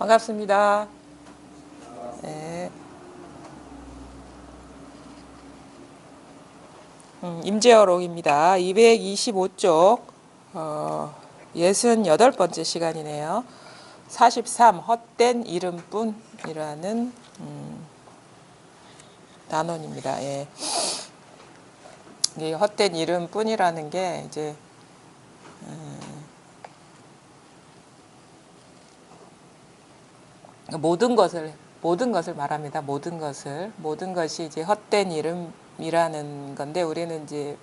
반갑습니다. 네. 임재어록입니다. 225쪽 68번째 시간이네요. 43 헛된 이름뿐이라는 단원입니다. 예. 이 헛된 이름뿐이라는 게 이제 모든 것을 말합니다. 모든 것이 이제 헛된 이름이라는 건데, 우리는 이제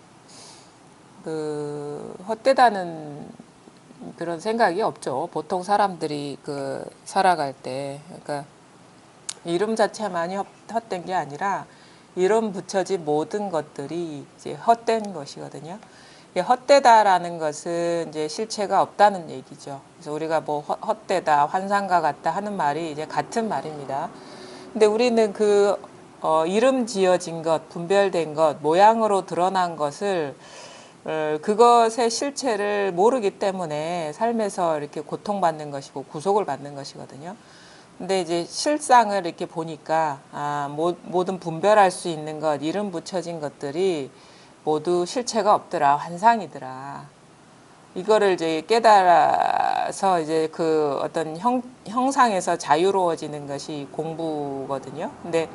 그 헛되다는 그런 생각이 없죠. 보통 사람들이 살아갈 때, 그러니까 이름 자체만이 헛된 게 아니라 이름 붙여진 모든 것들이 이제 헛된 것이거든요. 헛되다라는 것은 이제 실체가 없다는 얘기죠. 그래서 우리가 뭐 헛되다, 환상과 같다 하는 말이 이제 같은 말입니다. 근데 우리는 이름 지어진 것, 분별된 것, 모양으로 드러난 것을 그것의 실체를 모르기 때문에 삶에서 이렇게 고통받는 것이고 구속을 받는 것이거든요. 근데 이제 실상을 이렇게 보니까 모든 분별할 수 있는 것, 이름 붙여진 것들이 모두 실체가 없더라, 환상이더라. 이거를 이제 깨달아서 이제 그 어떤 형상에서 자유로워지는 것이 공부거든요. 근데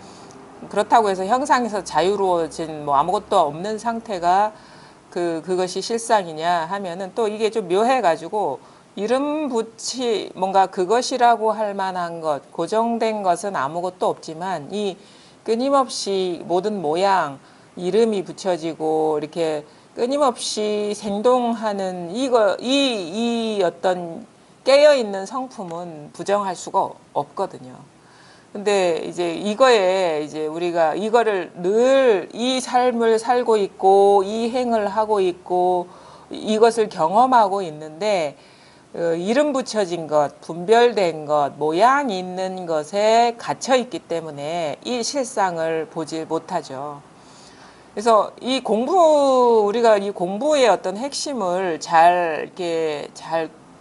그렇다고 해서 형상에서 자유로워진 뭐 아무것도 없는 상태가 그것이 실상이냐 하면은 또 이게 좀 묘해가지고 뭔가 그것이라고 할 만한 것, 고정된 것은 아무것도 없지만 이 끊임없이 모든 모양, 이름이 붙여지고 이렇게 끊임없이 생동하는 이 어떤 깨어있는 성품은 부정할 수가 없거든요. 근데 이제 이거에 이제 우리가 이거를 늘 이 삶을 살고 있고 이 행을 하고 있고 이것을 경험하고 있는데 이름 붙여진 것, 분별된 것, 모양 있는 것에 갇혀 있기 때문에 이 실상을 보지 못하죠. 그래서 우리가 이 공부의 어떤 핵심을 잘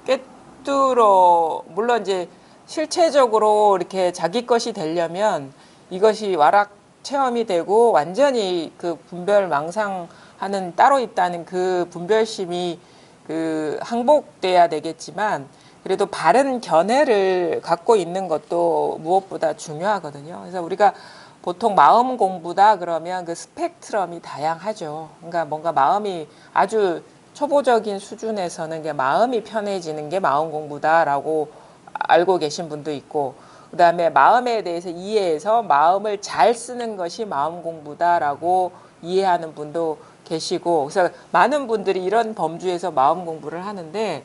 꿰뚫어, 물론 이제 실체적으로 이렇게 자기 것이 되려면 이것이 와락 체험이 되고 완전히 그 분별 망상하는 따로 있다는 그 분별심이 항복돼야 되겠지만 그래도 바른 견해를 갖고 있는 것도 무엇보다 중요하거든요. 그래서 우리가 보통 마음 공부다 그러면 그 스펙트럼이 다양하죠. 그러니까 뭔가 마음이 아주 초보적인 수준에서는 마음이 편해지는 게 마음 공부다라고 알고 계신 분도 있고, 그 다음에 마음에 대해서 이해해서 마음을 잘 쓰는 것이 마음 공부다라고 이해하는 분도 계시고, 그래서 많은 분들이 이런 범주에서 마음 공부를 하는데,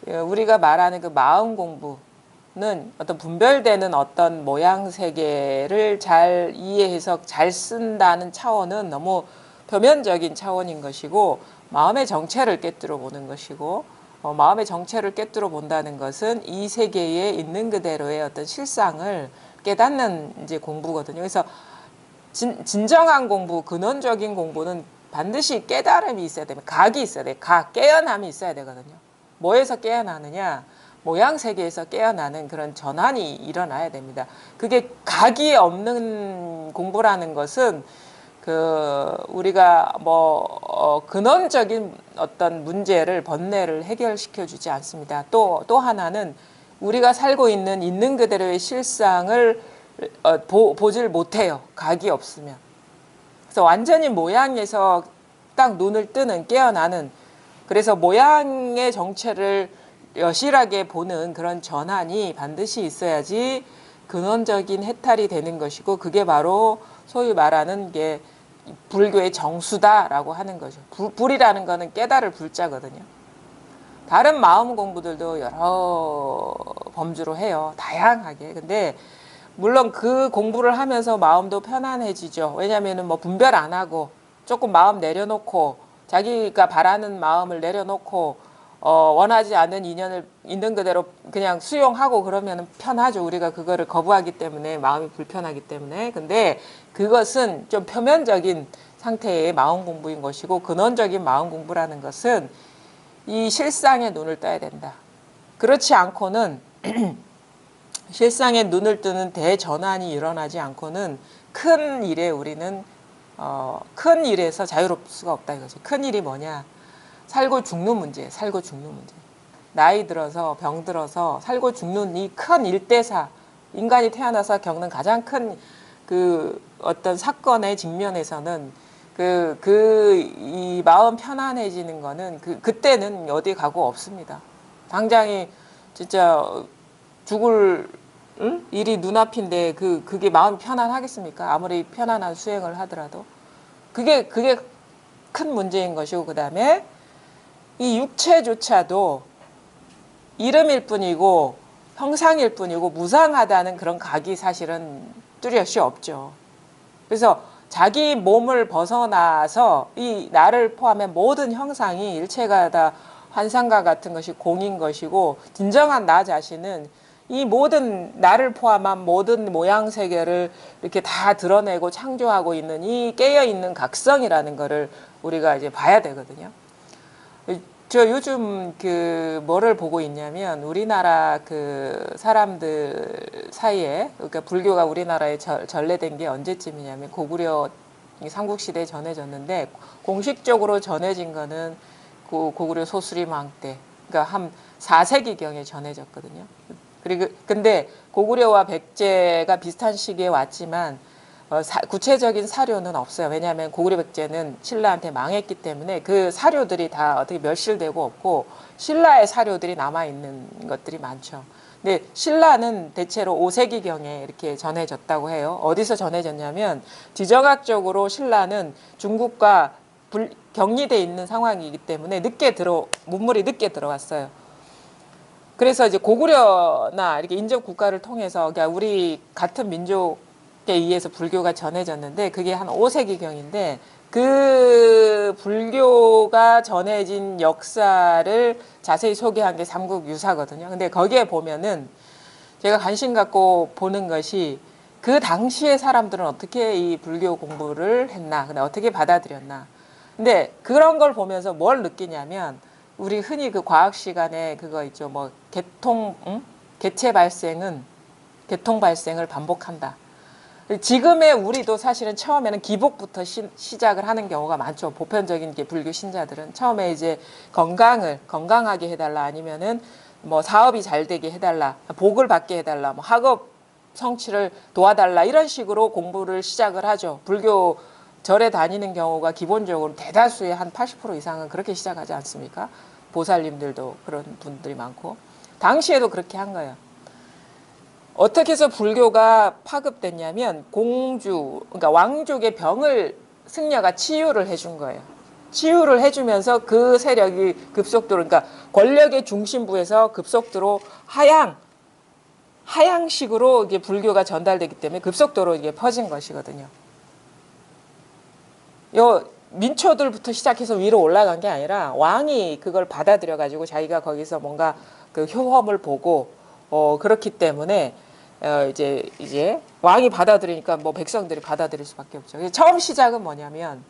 우리가 말하는 그 마음 공부는 어떤 분별되는 어떤 모양 세계를 잘 이해해서 잘 쓴다는 차원은 너무 표면적인 차원인 것이고, 마음의 정체를 깨뜨려 보는 것이고, 마음의 정체를 깨뜨려 본다는 것은 이 세계에 있는 그대로의 어떤 실상을 깨닫는 이제 공부거든요. 그래서 진정한 공부, 근원적인 공부는 반드시 깨달음이 있어야 됩니다. 각이 있어야 돼요. 깨어남이 있어야 되거든요. 뭐에서 깨어나느냐? 모양 세계에서 깨어나는 그런 전환이 일어나야 됩니다. 그게 각이 없는 공부라는 것은 우리가 근원적인 어떤 문제를, 번뇌를 해결시켜 주지 않습니다. 또 하나는 우리가 살고 있는 그대로의 실상을 보질 못해요. 각이 없으면. 그래서 완전히 모양에서 딱 눈을 뜨는, 깨어나는, 그래서 모양의 정체를 여실하게 보는 그런 전환이 반드시 있어야지 근원적인 해탈이 되는 것이고, 그게 바로 소위 말하는 게 불교의 정수다라고 하는 거죠. 불이라는 거는 깨달을 불자거든요. 다른 마음 공부들도 여러 범주로 해요. 다양하게. 근데 물론 그 공부를 하면서 마음도 편안해지죠. 왜냐하면 뭐 분별 안 하고 조금 마음 내려놓고 자기가 바라는 마음을 내려놓고 원하지 않는 인연을 있는 그대로 그냥 수용하고 그러면 편하죠. 우리가 그거를 거부하기 때문에 마음이 불편하기 때문에. 근데 그것은 좀 표면적인 상태의 마음 공부인 것이고, 근원적인 마음 공부라는 것은 이 실상에 눈을 떠야 된다. 그렇지 않고는 실상에 눈을 뜨는 대전환이 일어나지 않고는 큰 일에 우리는 큰 일에서 자유로울 수가 없다 이거지. 큰 일이 뭐냐? 살고 죽는 문제, 살고 죽는 문제. 나이 들어서 병 들어서 살고 죽는 이 큰 일대사, 인간이 태어나서 겪는 가장 큰 그 어떤 사건의 직면에서는 이 마음 편안해지는 거는 그때는 어디 가고 없습니다. 당장이 진짜 죽을 일이 눈앞인데 그게 마음이 편안하겠습니까? 아무리 편안한 수행을 하더라도 그게 큰 문제인 것이고, 그다음에 이 육체조차도 이름일 뿐이고 형상일 뿐이고 무상하다는 그런 각이 사실은 뚜렷이 없죠. 그래서 자기 몸을 벗어나서 이 나를 포함한 모든 형상이 일체가 다 환상과 같은 것이 공인 것이고, 진정한 나 자신은 이 모든 나를 포함한 모든 모양 세계를 이렇게 다 드러내고 창조하고 있는 이 깨어있는 각성이라는 거를 우리가 이제 봐야 되거든요. 저 요즘 뭐를 보고 있냐면, 우리나라 사람들 사이에, 그러니까 불교가 우리나라에 전래된 게 언제쯤이냐면 고구려 삼국시대에 전해졌는데, 공식적으로 전해진 거는 고구려 소수리망 때, 그러니까 한 4세기경에 전해졌거든요. 그리고 근데 고구려와 백제가 비슷한 시기에 왔지만 구체적인 사료는 없어요. 왜냐하면 고구려 백제는 신라한테 망했기 때문에 그 사료들이 다 어떻게 멸실되고 없고, 신라의 사료들이 남아있는 것들이 많죠. 근데 신라는 대체로 5세기경에 이렇게 전해졌다고 해요. 어디서 전해졌냐면, 지정학적으로 신라는 중국과 격리돼 있는 상황이기 때문에 문물이 늦게 들어왔어요. 그래서 이제 고구려나 이렇게 인접 국가를 통해서, 그러니까 우리 같은 민족에 의해서 불교가 전해졌는데, 그게 한 5세기경인데 그 불교가 전해진 역사를 자세히 소개한 게 삼국유사거든요. 근데 거기에 보면은 제가 관심 갖고 보는 것이, 그 당시의 사람들은 어떻게 이 불교 공부를 했나, 근데 어떻게 받아들였나. 근데 그런 걸 보면서 뭘 느끼냐면, 우리 흔히 그 과학 시간에 그거 있죠. 뭐 개체 발생은 개통 발생을 반복한다. 지금의 우리도 사실은 처음에는 기복부터 시작을 하는 경우가 많죠. 보편적인 게 불교 신자들은 처음에 이제 건강하게 해달라, 아니면은 뭐 사업이 잘 되게 해달라, 복을 받게 해달라, 뭐 학업 성취를 도와달라, 이런 식으로 공부를 시작을 하죠. 불교 절에 다니는 경우가 기본적으로 대다수의 한 80% 이상은 그렇게 시작하지 않습니까? 보살님들도 그런 분들이 많고, 당시에도 그렇게 한 거예요. 어떻게 해서 불교가 파급됐냐면, 그러니까 왕족의 병을 승려가 치유를 해준 거예요. 치유를 해주면서 그 세력이 급속도로, 그러니까 권력의 중심부에서 급속도로 하향식으로 이게 불교가 전달되기 때문에 급속도로 이게 퍼진 것이거든요. 민초들부터 시작해서 위로 올라간 게 아니라 왕이 그걸 받아들여 가지고 자기가 거기서 뭔가 그 효험을 보고 그렇기 때문에 이제 왕이 받아들이니까 뭐 백성들이 받아들일 수밖에 없죠. 처음 시작은 뭐냐면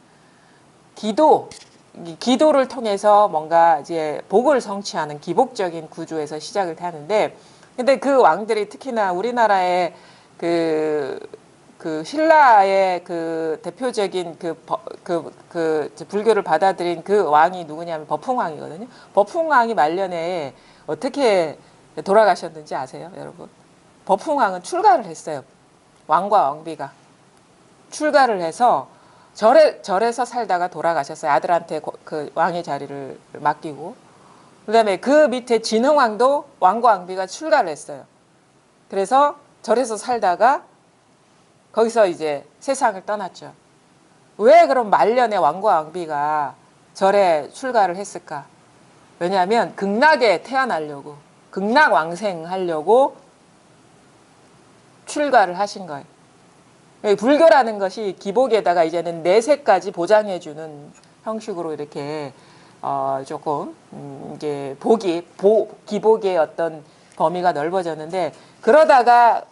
기도를 통해서 뭔가 이제 복을 성취하는 기복적인 구조에서 시작을 하는데, 근데 그 왕들이 특히나 우리나라의 그 신라의 그 대표적인 불교를 받아들인 그 왕이 누구냐면 법흥왕이거든요. 법흥왕이 말년에 어떻게 돌아가셨는지 아세요, 여러분? 법흥왕은 출가를 했어요. 왕과 왕비가 출가를 해서 절에서 살다가 돌아가셨어요. 아들한테 그 왕의 자리를 맡기고. 그다음에 그 밑에 진흥왕도 왕과 왕비가 출가를 했어요. 그래서 절에서 살다가 거기서 이제 세상을 떠났죠. 왜 그럼 말년에 왕과 왕비가 절에 출가를 했을까? 왜냐하면 극락에 태어나려고, 극락 왕생하려고 출가를 하신 거예요. 불교라는 것이 기복에다가 이제는 내세까지 보장해주는 형식으로 이렇게 조금 이제 기복의 어떤 범위가 넓어졌는데, 그러다가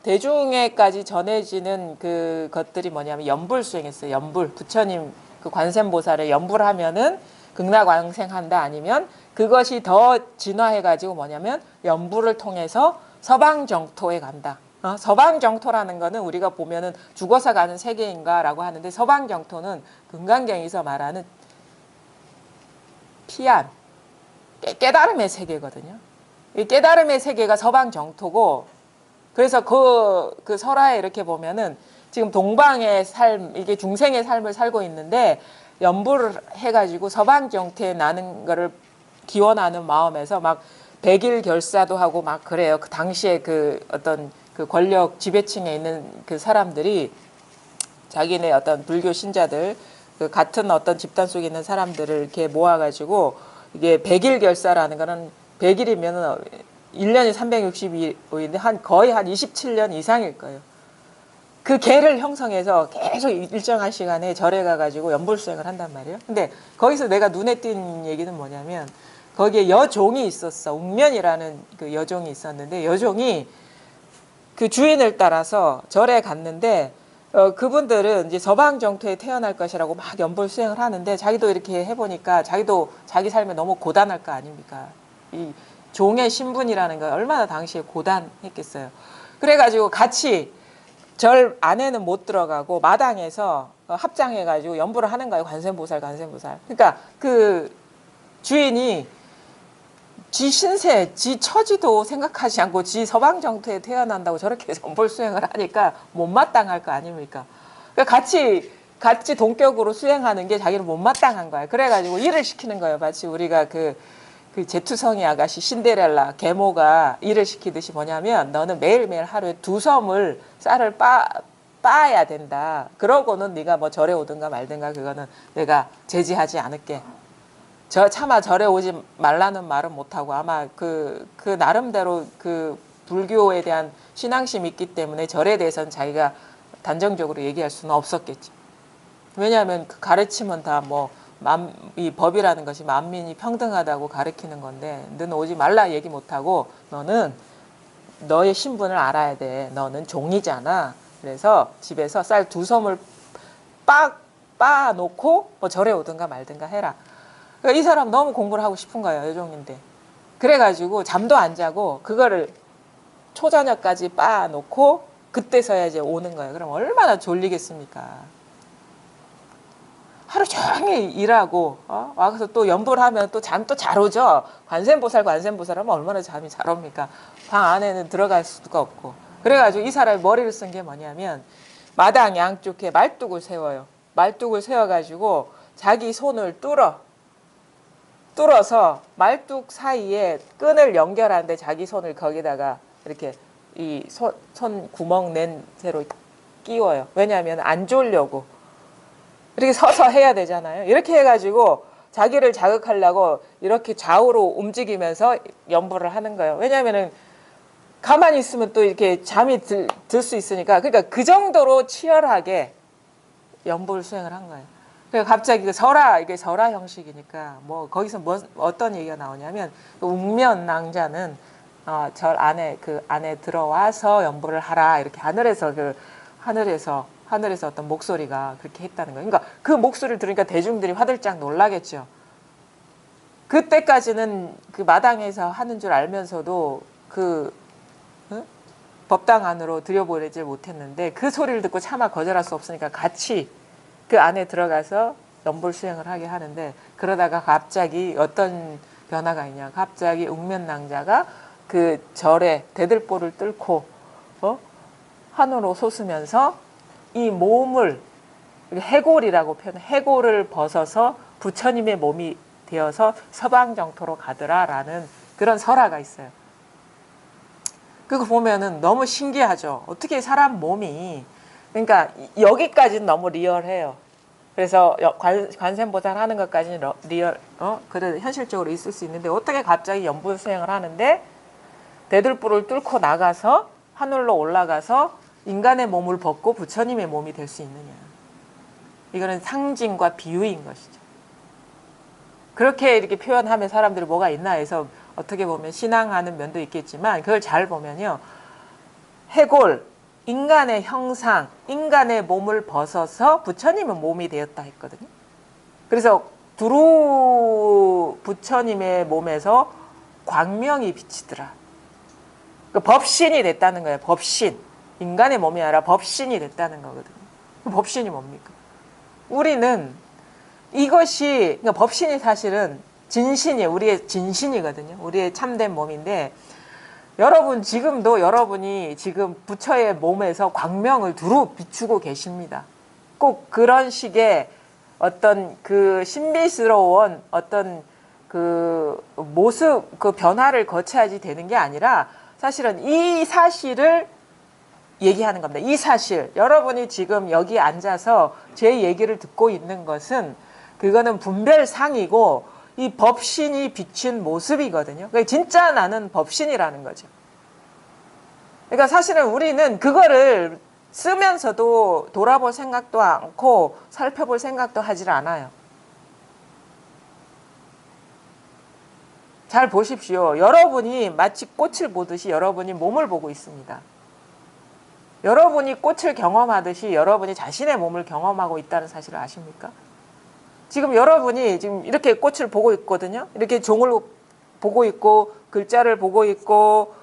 대중에까지 전해지는 그 것들이 뭐냐면 연불 수행했어요. 연불, 부처님 그 관세음보살의 연불하면은 극락왕생한다, 아니면 그것이 더 진화해가지고 뭐냐면 연불을 통해서 서방 정토에 간다. 서방 정토라는 거는 우리가 보면은 죽어서 가는 세계인가라고 하는데 서방 정토는 금강경에서 말하는 피안, 깨달음의 세계거든요. 이 깨달음의 세계가 서방 정토고, 그래서 그 설화에 이렇게 보면은 지금 동방의 삶, 이게 중생의 삶을 살고 있는데 연부를 해가지고 서방 정토에 나는 거를 기원하는 마음에서 막 백일 결사도 하고 막 그래요. 그 당시에 그 어떤 그 권력 지배층에 있는 그 사람들이 자기네 어떤 불교 신자들, 그 같은 어떤 집단 속에 있는 사람들을 이렇게 모아가지고 이게 백일 결사라는 거는 100일이면 1년이 365일인데 거의 한 27년 이상일 거예요. 그 계를 형성해서 계속 일정한 시간에 절에 가가지고 연불수행을 한단 말이에요. 근데 거기서 내가 눈에 띈 얘기는 뭐냐면 거기에 여종이 있었어. 웅면이라는 그 여종이 있었는데 여종이 그 주인을 따라서 절에 갔는데 그분들은 이제 서방 정토에 태어날 것이라고 막 연불 수행을 하는데 자기도 이렇게 해보니까 자기도 자기 삶에 너무 고단할 거 아닙니까? 이 종의 신분이라는 거 얼마나 당시에 고단했겠어요. 그래가지고 같이 절 안에는 못 들어가고 마당에서 합장해가지고 연불을 하는 거예요. 관세음보살. 그러니까 그 주인이 지 신세, 지 처지도 생각하지 않고 지 서방 정토에 태어난다고 저렇게 연불 수행을 하니까 못마땅할 거 아닙니까? 그러니까 같이 동격으로 수행하는 게 자기는 못마땅한 거야. 그래가지고 일을 시키는 거예요. 마치 우리가 그 제투성이 아가씨 신데렐라 계모가 일을 시키듯이 뭐냐면 너는 매일매일 하루에 2섬을 쌀을 빻아야 된다. 그러고는 네가 뭐 절에 오든가 말든가 그거는 내가 제지하지 않을게. 차마 절에 오지 말라는 말은 못하고 아마 그 나름대로 그 불교에 대한 신앙심이 있기 때문에 절에 대해서는 자기가 단정적으로 얘기할 수는 없었겠지. 왜냐하면 그 가르침은 다 뭐 이 법이라는 것이 만민이 평등하다고 가르치는 건데 너는 오지 말라 얘기 못하고 너는 너의 신분을 알아야 돼. 너는 종이잖아. 그래서 집에서 쌀 2섬을 빻아놓고 뭐 절에 오든가 말든가 해라. 그러니까 이 사람 너무 공부를 하고 싶은 거예요. 여종인데. 그래가지고 잠도 안 자고 그거를 초저녁까지 빻아놓고 그때서야 이제 오는 거예요. 그럼 얼마나 졸리겠습니까? 하루 종일 일하고 와서 또 연불하면 또 잠 또 잘 오죠. 관세음보살 하면 얼마나 잠이 잘 옵니까? 방 안에는 들어갈 수가 없고. 그래가지고 이 사람이 머리를 쓴 게 뭐냐면 마당 양쪽에 말뚝을 세워요. 말뚝을 세워가지고 자기 손을 뚫어서 말뚝 사이에 끈을 연결하는데 자기 손을 거기다가 이렇게 이 손 구멍 낸 채로 끼워요. 왜냐하면 안 졸려고. 이렇게 서서 해야 되잖아요. 이렇게 해가지고 자기를 자극하려고 이렇게 좌우로 움직이면서 연불을 하는 거예요. 왜냐하면은 가만히 있으면 또 이렇게 잠이 들 수 있으니까. 그러니까 그 정도로 치열하게 연불 수행을 한 거예요. 그러니까 갑자기 이게 설화 형식이니까 뭐 거기서 어떤 얘기가 나오냐면 웅면낭자는 절 안에 그 안에 들어와서 연불을 하라 이렇게 하늘에서 어떤 목소리가 그렇게 했다는 거예요. 그러니까 그 목소리를 들으니까 대중들이 화들짝 놀라겠죠. 그때까지는 그 마당에서 하는 줄 알면서도 법당 안으로 들여보내지 못했는데 그 소리를 듣고 차마 거절할 수 없으니까 같이 그 안에 들어가서 연불 수행을 하게 하는데 그러다가 갑자기 어떤 변화가 있냐. 갑자기 웅면낭자가 그 절에 대들보를 뚫고 하늘로 솟으면서 이 몸을 해골이라고 표현해. 해골을 벗어서 부처님의 몸이 되어서 서방정토로 가더라라는 그런 설화가 있어요. 그거 보면은 너무 신기하죠. 어떻게 사람 몸이 그러니까 여기까지는 너무 리얼해요. 그래서 관세음보살 하는 것까지는 리얼 그래도 현실적으로 있을 수 있는데 어떻게 갑자기 연불 수행을 하는데 대들보를 뚫고 나가서 하늘로 올라가서 인간의 몸을 벗고 부처님의 몸이 될 수 있느냐. 이거는 상징과 비유인 것이죠. 그렇게 이렇게 표현하면 사람들이 뭐가 있나 해서 어떻게 보면 신앙하는 면도 있겠지만 그걸 잘 보면요. 해골, 인간의 형상, 인간의 몸을 벗어서 부처님의 몸이 되었다 했거든요. 그래서 두루 부처님의 몸에서 광명이 비치더라. 그 법신이 됐다는 거예요. 법신. 인간의 몸이 아니라 법신이 됐다는 거거든요. 그 법신이 뭡니까? 우리는 이것이, 그러니까 법신이 사실은 진신이에요. 우리의 진신이거든요. 우리의 참된 몸인데, 여러분 지금도 여러분이 지금 부처의 몸에서 광명을 두루 비추고 계십니다. 꼭 그런 식의 어떤 그 신비스러운 어떤 그 모습, 그 변화를 거쳐야지 되는 게 아니라 사실은 이 사실을 얘기하는 겁니다. 이 사실. 여러분이 지금 여기 앉아서 제 얘기를 듣고 있는 것은 그거는 분별상이고 이 법신이 비친 모습이거든요. 그러니까 진짜 나는 법신이라는 거죠. 그러니까 사실은 우리는 그거를 쓰면서도 돌아볼 생각도 않고 살펴볼 생각도 하질 않아요. 잘 보십시오. 여러분이 마치 꽃을 보듯이 여러분이 몸을 보고 있습니다. 여러분이 꽃을 경험하듯이 여러분이 자신의 몸을 경험하고 있다는 사실을 아십니까? 지금 여러분이 지금 이렇게 꽃을 보고 있거든요. 이렇게 종을 보고 있고 글자를 보고 있고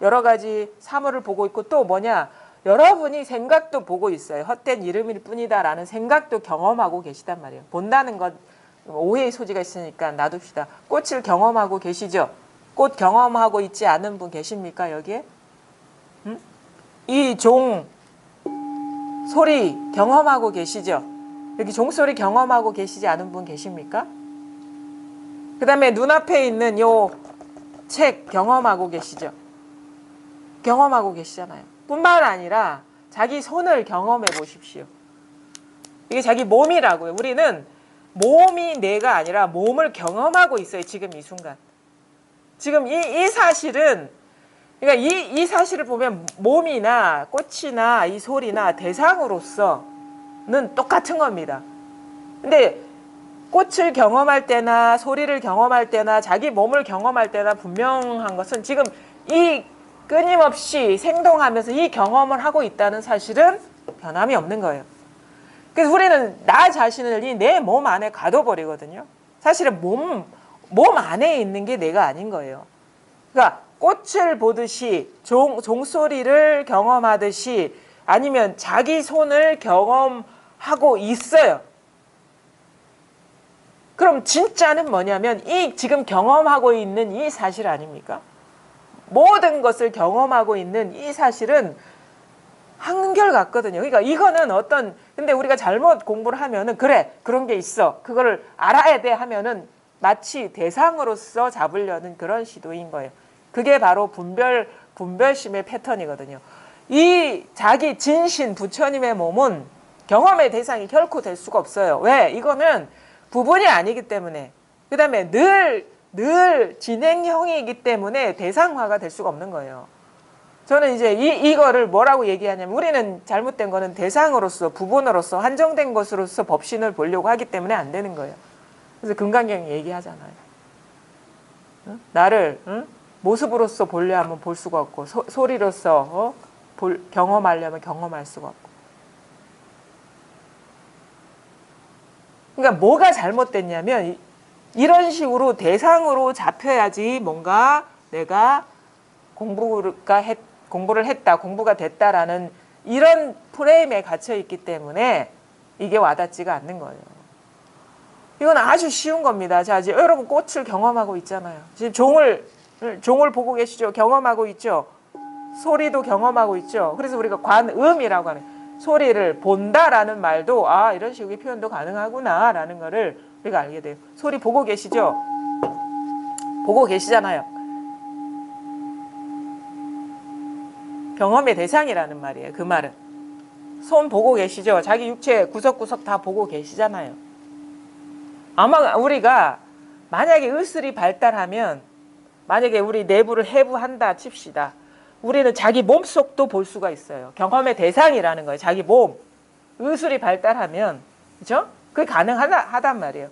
여러 가지 사물을 보고 있고 또 뭐냐? 여러분이 생각도 보고 있어요. 헛된 이름일 뿐이다라는 생각도 경험하고 계시단 말이에요. 본다는 것 오해의 소지가 있으니까 놔둡시다. 꽃을 경험하고 계시죠? 꽃 경험하고 있지 않은 분 계십니까? 여기에? 이 종 소리 경험하고 계시죠? 여기 종소리 경험하고 계시지 않은 분 계십니까? 그 다음에 눈앞에 있는 요 책 경험하고 계시죠? 경험하고 계시잖아요. 뿐만 아니라 자기 손을 경험해 보십시오. 이게 자기 몸이라고요. 우리는 몸이 내가 아니라 몸을 경험하고 있어요. 지금 이 순간. 지금 이 사실은 그러니까 이 사실을 보면 몸이나 꽃이나 이 소리나 대상으로서는 똑같은 겁니다. 근데 꽃을 경험할 때나 소리를 경험할 때나 자기 몸을 경험할 때나 분명한 것은 지금 이 끊임없이 생동하면서 이 경험을 하고 있다는 사실은 변함이 없는 거예요. 그래서 우리는 나 자신을 이 내 몸 안에 가둬버리거든요. 사실은 몸 안에 있는 게 내가 아닌 거예요. 그러니까 꽃을 보듯이 종소리를 경험하듯이 아니면 자기 손을 경험하고 있어요. 그럼 진짜는 뭐냐면 이 지금 경험하고 있는 이 사실 아닙니까? 모든 것을 경험하고 있는 이 사실은 한결같거든요. 그러니까 이거는 근데 우리가 잘못 공부를 하면은 그래, 그런 게 있어. 그거를 알아야 돼 하면은 마치 대상으로서 잡으려는 그런 시도인 거예요. 그게 바로 분별심의 패턴이거든요. 이 자기 진신 부처님의 몸은 경험의 대상이 결코 될 수가 없어요. 왜? 이거는 부분이 아니기 때문에. 그 다음에 늘 진행형이기 때문에 대상화가 될 수가 없는 거예요. 저는 이제 이거를 뭐라고 얘기하냐면 우리는 잘못된 거는 대상으로서 부분으로서 한정된 것으로서 법신을 보려고 하기 때문에 안 되는 거예요. 그래서 금강경이 얘기하잖아요. 나를 모습으로서 보려 하면 볼 수가 없고 소리로서 경험하려면 경험할 수가 없고. 그러니까 뭐가 잘못됐냐면 이런 식으로 대상으로 잡혀야지 뭔가 내가 공부를 했다, 공부가 됐다라는 이런 프레임에 갇혀 있기 때문에 이게 와닿지가 않는 거예요. 이건 아주 쉬운 겁니다. 자, 이제 여러분 꽃을 경험하고 있잖아요. 지금 종을 보고 계시죠? 경험하고 있죠? 소리도 경험하고 있죠? 그래서 우리가 관음이라고 하는 소리를 본다라는 말도 이런 식의 표현도 가능하구나 라는 거를 우리가 알게 돼요. 소리 보고 계시죠? 보고 계시잖아요. 경험의 대상이라는 말이에요. 그 말은. 손 보고 계시죠? 자기 육체 구석구석 다 보고 계시잖아요. 아마 우리가 만약에 의술이 발달하면 만약에 우리 내부를 해부한다 칩시다. 우리는 자기 몸속도 볼 수가 있어요. 경험의 대상이라는 거예요. 자기 몸. 의술이 발달하면 그죠? 그게 가능하단 말이에요.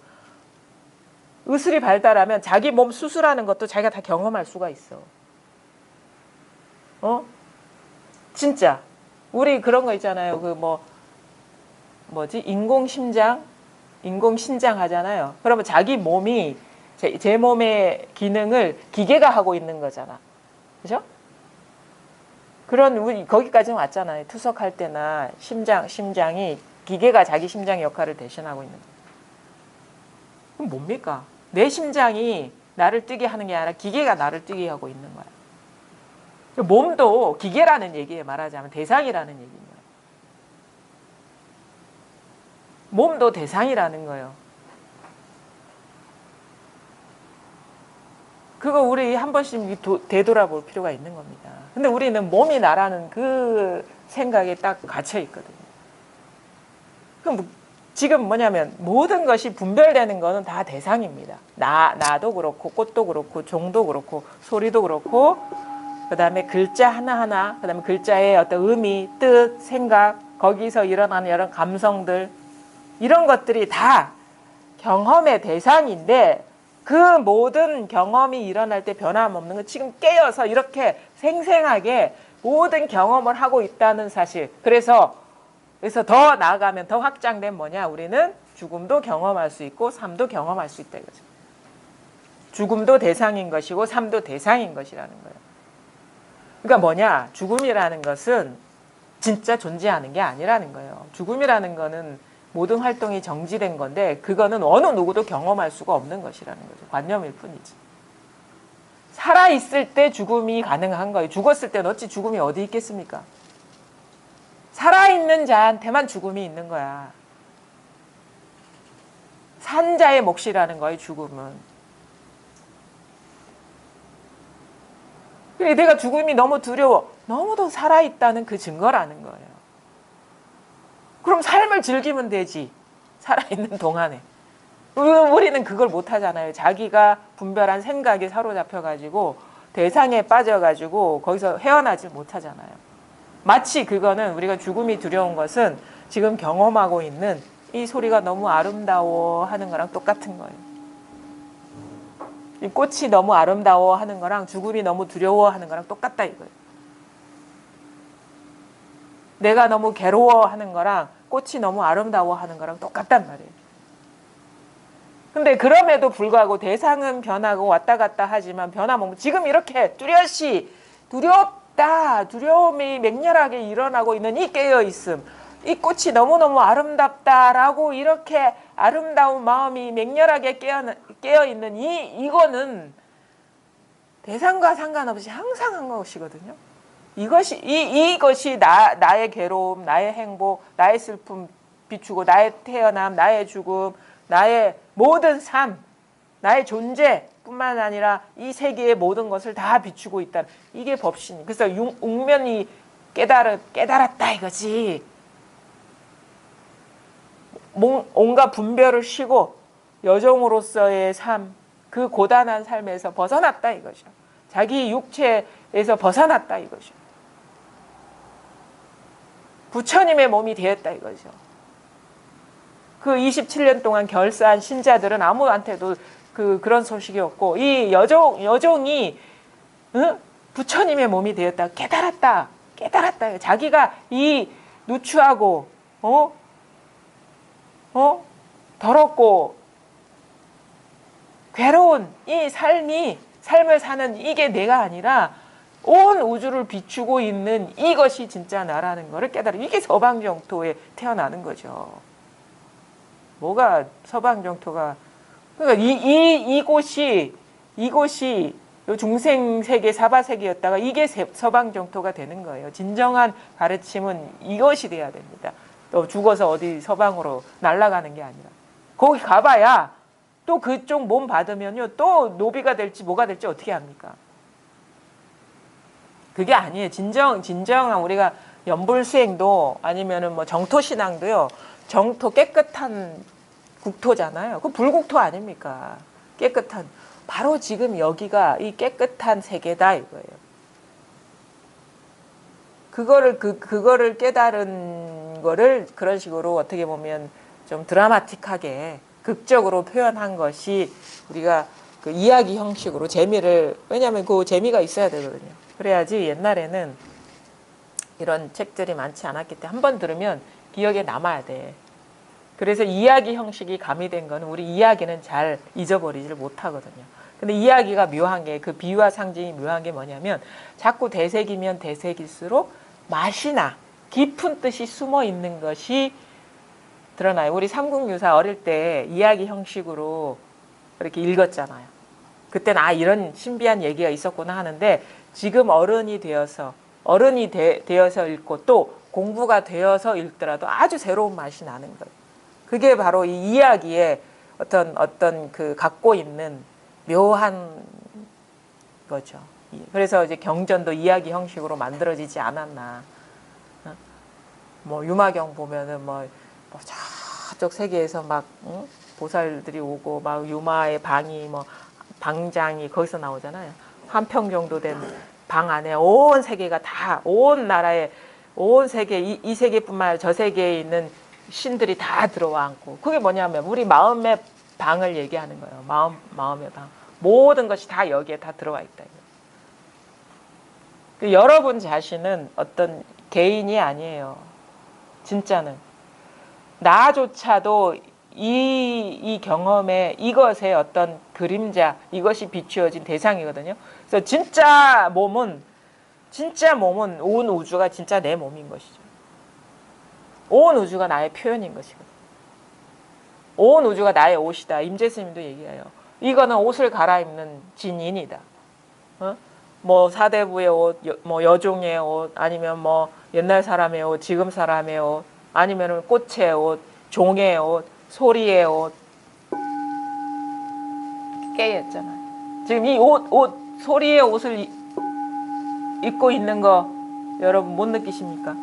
의술이 발달하면 자기 몸 수술하는 것도 자기가 다 경험할 수가 있어. 진짜. 우리 그런 거 있잖아요. 인공심장 하잖아요. 그러면 자기 몸이 제 몸의 기능을 기계가 하고 있는 거잖아. 그죠? 그런 우리 거기까지는 왔잖아요. 투석할 때나 심장이 기계가 자기 심장 역할을 대신하고 있는 거예요. 그럼 뭡니까? 내 심장이 나를 뛰게 하는 게 아니라 기계가 나를 뛰게 하고 있는 거야. 몸도 기계라는 얘기에 말하자면 대상이라는 얘기인 거예요. 몸도 대상이라는 거예요. 그거 우리 한 번씩 되돌아볼 필요가 있는 겁니다. 근데 우리는 몸이 나라는 그 생각에 딱 갇혀 있거든요. 그럼 지금 뭐냐면 모든 것이 분별되는 거는 다 대상입니다. 나도 그렇고 꽃도 그렇고 종도 그렇고 소리도 그렇고 그다음에 글자 하나하나 그다음에 글자의 어떤 의미, 뜻, 생각 거기서 일어나는 여러 감성들 이런 것들이 다 경험의 대상인데 그 모든 경험이 일어날 때 변함없는 건 지금 깨어서 이렇게 생생하게 모든 경험을 하고 있다는 사실. 그래서 더 나아가면 더 확장된 뭐냐? 우리는 죽음도 경험할 수 있고 삶도 경험할 수 있다 이거죠. 죽음도 대상인 것이고 삶도 대상인 것이라는 거예요. 그러니까 뭐냐? 죽음이라는 것은 진짜 존재하는 게 아니라는 거예요. 죽음이라는 거는 모든 활동이 정지된 건데 그거는 어느 누구도 경험할 수가 없는 것이라는 거죠. 관념일 뿐이지. 살아있을 때 죽음이 가능한 거예요. 죽었을 때는 어찌 죽음이 어디 있겠습니까? 살아있는 자한테만 죽음이 있는 거야. 산 자의 몫이라는 거예요. 죽음은. 내가 죽음이 너무 두려워. 너무도 살아있다는 그 증거라는 거예요. 그럼 삶을 즐기면 되지. 살아있는 동안에. 우리는 그걸 못하잖아요. 자기가 분별한 생각에 사로잡혀가지고 대상에 빠져가지고 거기서 헤어나질 못하잖아요. 마치 그거는 우리가 죽음이 두려운 것은 지금 경험하고 있는 이 소리가 너무 아름다워 하는 거랑 똑같은 거예요. 이 꽃이 너무 아름다워 하는 거랑 죽음이 너무 두려워 하는 거랑 똑같다 이거예요. 내가 너무 괴로워하는 거랑 꽃이 너무 아름다워하는 거랑 똑같단 말이에요. 근데 그럼에도 불구하고 대상은 변하고 왔다 갔다 하지만 변함없고 지금 이렇게 뚜렷이 두렵다, 두려움이 맹렬하게 일어나고 있는 이 깨어있음, 이 꽃이 너무너무 아름답다라고 이렇게 아름다운 마음이 맹렬하게 깨어있는 이거는 대상과 상관없이 항상 한 것이거든요. 이것이 나의 괴로움, 나의 행복, 나의 슬픔 비추고 나의 태어남, 나의 죽음, 나의 모든 삶, 나의 존재뿐만 아니라 이 세계의 모든 것을 다 비추고 있다. 이게 법신. 그래서 웅면이 깨달았다 이거지. 온갖 분별을 쉬고 여종으로서의 삶, 그 고단한 삶에서 벗어났다 이거죠. 자기 육체에서 벗어났다 이거죠. 부처님의 몸이 되었다 이거죠. 그 27년 동안 결사한 신자들은 아무한테도 그런 소식이 없고 이 여종이 부처님의 몸이 되었다. 깨달았다. 자기가 이 누추하고 더럽고 괴로운 이 삶을 사는 이게 내가 아니라 온 우주를 비추고 있는 이것이 진짜 나라는 것을 깨달아. 이게 서방정토에 태어나는 거죠. 뭐가 서방정토가 그러니까 이곳이 중생세계 사바세계였다가 이게 서방정토가 되는 거예요. 진정한 가르침은 이것이 돼야 됩니다. 또 죽어서 어디 서방으로 날아가는 게 아니라 거기 가봐야 또 그쪽 몸 받으면요 또 노비가 될지 뭐가 될지 어떻게 합니까? 그게 아니에요. 진정한 우리가 연불수행도 아니면은 뭐 정토신앙도요. 정토 깨끗한 국토잖아요. 그 불국토 아닙니까? 깨끗한 바로 지금 여기가 이 깨끗한 세계다 이거예요. 그거를 깨달은 거를 그런 식으로 어떻게 보면 좀 드라마틱하게 극적으로 표현한 것이 우리가 그 이야기 형식으로 왜냐하면 그 재미가 있어야 되거든요. 그래야지 옛날에는 이런 책들이 많지 않았기 때문에 한 번 들으면 기억에 남아야 돼. 그래서 이야기 형식이 가미된 거는 우리 이야기는 잘 잊어버리질 못하거든요. 근데 이야기가 묘한 게, 그 비유와 상징이 묘한 게 뭐냐면 자꾸 되새기면 되새길수록 맛이나 깊은 뜻이 숨어 있는 것이 드러나요. 우리 삼국유사 어릴 때 이야기 형식으로 이렇게 읽었잖아요. 그때는 이런 신비한 얘기가 있었구나 하는데, 지금 어른이 되어서 읽고 또 공부가 되어서 읽더라도 아주 새로운 맛이 나는 거예요. 그게 바로 이 이야기의 어떤 그 갖고 있는 묘한 거죠. 그래서 이제 경전도 이야기 형식으로 만들어지지 않았나. 뭐 유마경 보면은 뭐 저쪽 세계에서 막 보살들이 오고 막 유마의 방이 뭐 방장이 거기서 나오잖아요. 한 평 정도 된 방 안에 온 세계가 다, 온 나라의 온 세계, 이 세계뿐만 아니라 저 세계에 있는 신들이 다 들어와 앉고, 그게 뭐냐면 우리 마음의 방을 얘기하는 거예요. 마음의 방. 모든 것이 다 여기에 다 들어와 있다. 여러분 자신은 어떤 개인이 아니에요. 진짜는. 나조차도 이 경험에, 이것의 어떤 그림자, 이것이 비추어진 대상이거든요. 그래서 진짜 몸은 온 우주가 진짜 내 몸인 것이죠. 온 우주가 나의 표현인 것이거든요. 온 우주가 나의 옷이다. 임재스님도 얘기해요. 이거는 옷을 갈아입는 진인이다. 뭐 사대부의 옷, 뭐 여종의 옷, 아니면 뭐 옛날 사람의 옷, 지금 사람의 옷, 아니면 꽃의 옷, 종의 옷, 소리의 옷, 깨였잖아요. 지금 이 소리의 옷을 입고 있는 거 여러분 못 느끼십니까?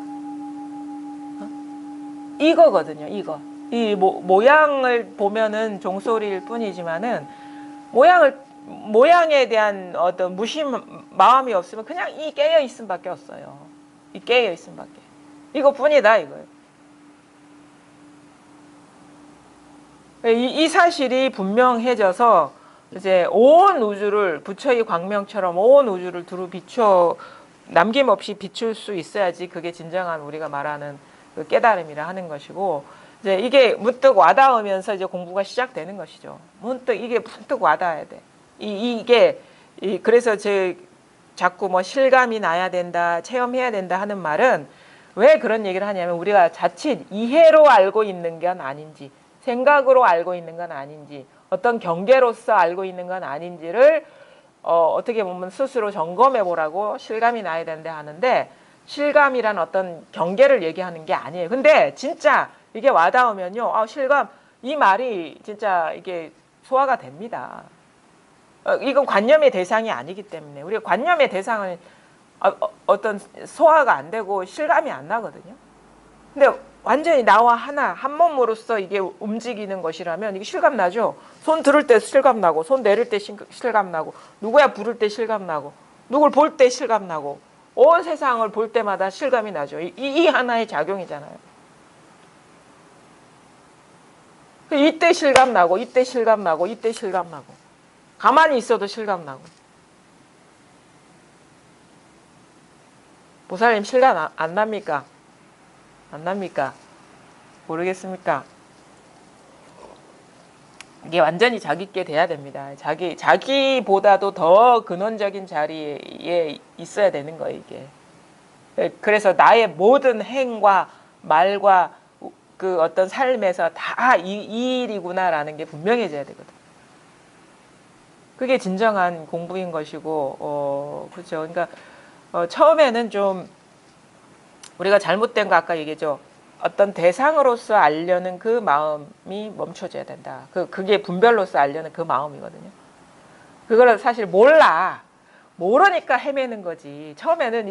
이거거든요. 이거. 이 모양을 보면은 종소리일 뿐이지만은 모양에 대한 어떤 마음이 없으면 그냥 이 깨어 있음 밖에 없어요. 이 깨어 있음 밖에. 이거뿐이다 이거예요. 이 사실이 분명해져서 이제 온 우주를 부처의 광명처럼 온 우주를 두루 남김없이 비출 수 있어야지 그게 진정한 우리가 말하는 그 깨달음이라 하는 것이고, 이제 이게 문득 와닿으면서 이제 공부가 시작되는 것이죠. 문득 이게 문득 와닿아야 돼. 그래서 자꾸 뭐 실감이 나야 된다, 체험해야 된다 하는 말은 왜 그런 얘기를 하냐면, 우리가 자칫 이해로 알고 있는 건 아닌지, 생각으로 알고 있는 건 아닌지, 어떤 경계로서 알고 있는 건 아닌지를 어떻게 보면 스스로 점검해 보라고 실감이 나야 된다 하는데, 실감이란 어떤 경계를 얘기하는 게 아니에요. 근데 진짜 이게 와닿으면요, 실감, 이 말이 진짜 이게 소화가 됩니다. 이건 관념의 대상이 아니기 때문에. 우리가 관념의 대상은 어떤 소화가 안 되고 실감이 안 나거든요. 근데 완전히 나와 한 몸으로서 이게 움직이는 것이라면 이게 실감 나죠. 손 들을 때 실감 나고, 손 내릴 때 실감 나고, 누구야 부를 때 실감 나고, 누굴 볼 때 실감 나고, 온 세상을 볼 때마다 실감이 나죠. 이 하나의 작용이잖아요. 이때 실감 나고, 이때 실감 나고, 이때 실감 나고, 가만히 있어도 실감 나고. 보살님 실감 안 납니까? 안 납니까? 모르겠습니까? 이게 완전히 자기께 돼야 됩니다. 자기보다도 더 근원적인 자리에 있어야 되는 거예요, 이게. 그래서 나의 모든 행과 말과 그 어떤 삶에서 다 이 일이구나라는 게 분명해져야 되거든. 그게 진정한 공부인 것이고, 그렇죠. 그러니까 처음에는 좀 우리가 잘못된 거 아까 얘기했죠. 어떤 대상으로서 알려는 그 마음이 멈춰져야 된다. 그게 분별로서 알려는 그 마음이거든요. 그걸 사실 모르니까 헤매는 거지. 처음에는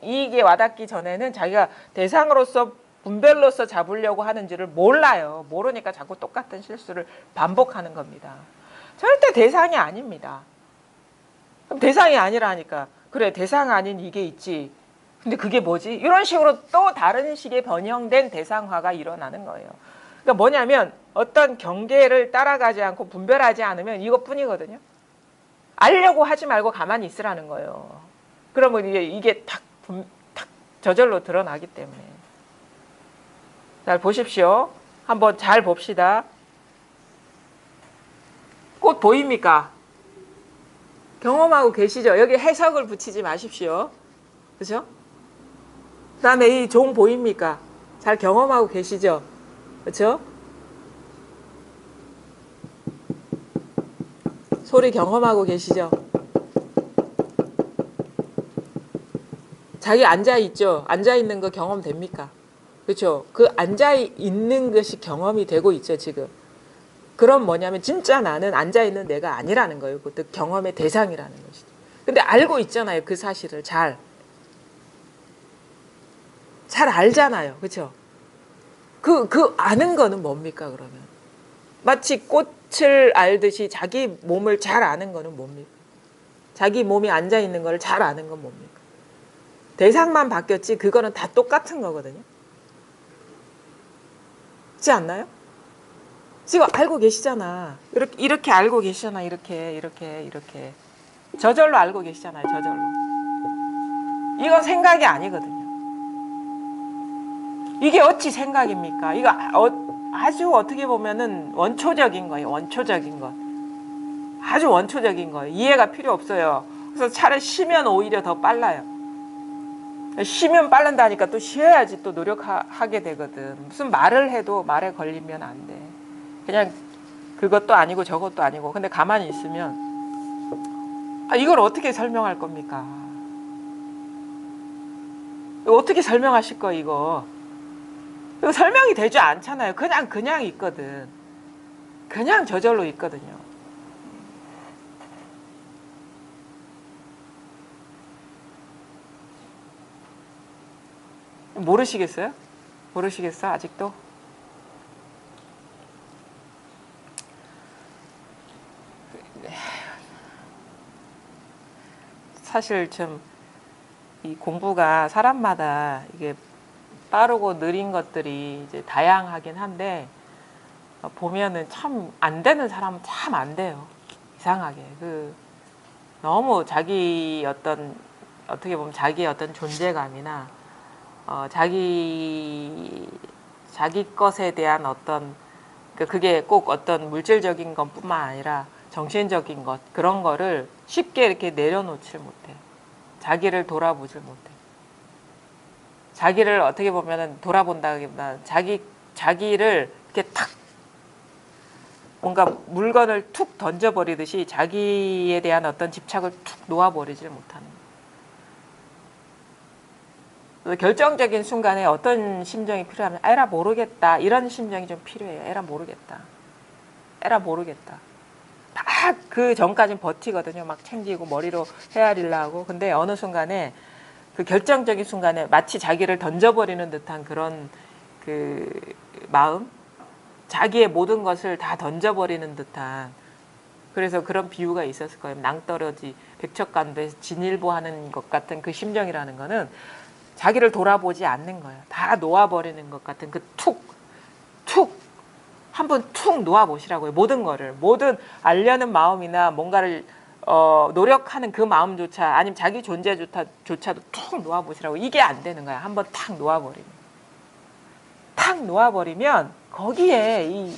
이게 와닿기 전에는 자기가 대상으로서 분별로서 잡으려고 하는지를 몰라요. 모르니까 자꾸 똑같은 실수를 반복하는 겁니다. 절대 대상이 아닙니다. 그럼 대상이 아니라니까. 그래, 대상 아닌 이게 있지. 근데 그게 뭐지? 이런 식으로 또 다른 식의 변형된 대상화가 일어나는 거예요. 그러니까 뭐냐면 어떤 경계를 따라가지 않고 분별하지 않으면 이것뿐이거든요. 알려고 하지 말고 가만히 있으라는 거예요. 그러면 이게 탁 저절로 드러나기 때문에. 잘 보십시오. 한번 잘 봅시다. 꽃 보입니까? 경험하고 계시죠? 여기 해석을 붙이지 마십시오. 그죠? 그 다음에 이 종 보입니까? 잘 경험하고 계시죠? 그렇죠? 소리 경험하고 계시죠? 자기 앉아있죠? 앉아있는 거 경험됩니까? 그렇죠? 그 앉아있는 것이 경험이 되고 있죠, 지금. 그럼 뭐냐면 진짜 나는 앉아있는 내가 아니라는 거예요. 그것도 경험의 대상이라는 것이죠. 근데 알고 있잖아요, 그 사실을 잘 알잖아요. 그렇죠? 그 아는 거는 뭡니까, 그러면? 마치 꽃을 알듯이 자기 몸을 잘 아는 거는 뭡니까? 자기 몸이 앉아있는 걸 잘 아는 건 뭡니까? 대상만 바뀌었지 그거는 다 똑같은 거거든요. 그렇지 않나요? 지금 알고 계시잖아. 이렇게 알고 계시잖아. 이렇게. 저절로 알고 계시잖아요. 저절로. 이건 생각이 아니거든요. 이게 어찌 생각입니까? 이거 아주 어떻게 보면은 원초적인 거예요. 원초적인 것. 아주 원초적인 거예요. 이해가 필요 없어요. 그래서 차라리 쉬면 오히려 더 빨라요. 쉬면 빠른다니까 또 쉬어야지 또 노력하게 되거든. 무슨 말을 해도 말에 걸리면 안 돼. 그냥 그것도 아니고 저것도 아니고. 근데 가만히 있으면 이걸 어떻게 설명할 겁니까? 이거 어떻게 설명하실 거 이거? 이거 설명이 되지 않잖아요. 그냥 있거든. 그냥 저절로 있거든요. 모르시겠어요? 모르시겠어? 아직도? 사실 좀 이 공부가 사람마다 이게 빠르고 느린 것들이 이제 다양하긴 한데 보면은 참 안 되는 사람은 참 안 돼요. 이상하게 너무 자기 어떻게 보면 자기의 어떤 존재감이나 자기 것에 대한 그게 꼭 어떤 물질적인 것뿐만 아니라 정신적인 것 그런 거를 쉽게 이렇게 내려놓질 못해. 자기를 돌아보질 못해. 자기를 어떻게 보면은 돌아본다기보다 자기를 이렇게 탁 뭔가 물건을 툭 던져버리듯이 자기에 대한 어떤 집착을 툭 놓아버리질 못하는 거예요. 결정적인 순간에 어떤 심정이 필요하면 에라 모르겠다 이런 심정이 좀 필요해요. 에라 모르겠다. 딱 그 전까지는 버티거든요. 막 챙기고 머리로 헤아리려고. 근데 어느 순간에 그 결정적인 순간에 마치 자기를 던져버리는 듯한 그런 그 마음, 자기의 모든 것을 다 던져버리는 듯한 그래서 그런 비유가 있었을 거예요. 낭떠러지 백척간도에서 진일보하는 것 같은 그 심정이라는 거는 자기를 돌아보지 않는 거예요. 다 놓아버리는 것 같은 그 툭 한번 툭 놓아보시라고요. 모든 거를. 모든 알려는 마음이나 뭔가를 노력하는 그 마음조차 아니면 자기 존재조차도 툭 놓아보시라고. 이게 안 되는 거야. 한번 탁 놓아버리면 거기에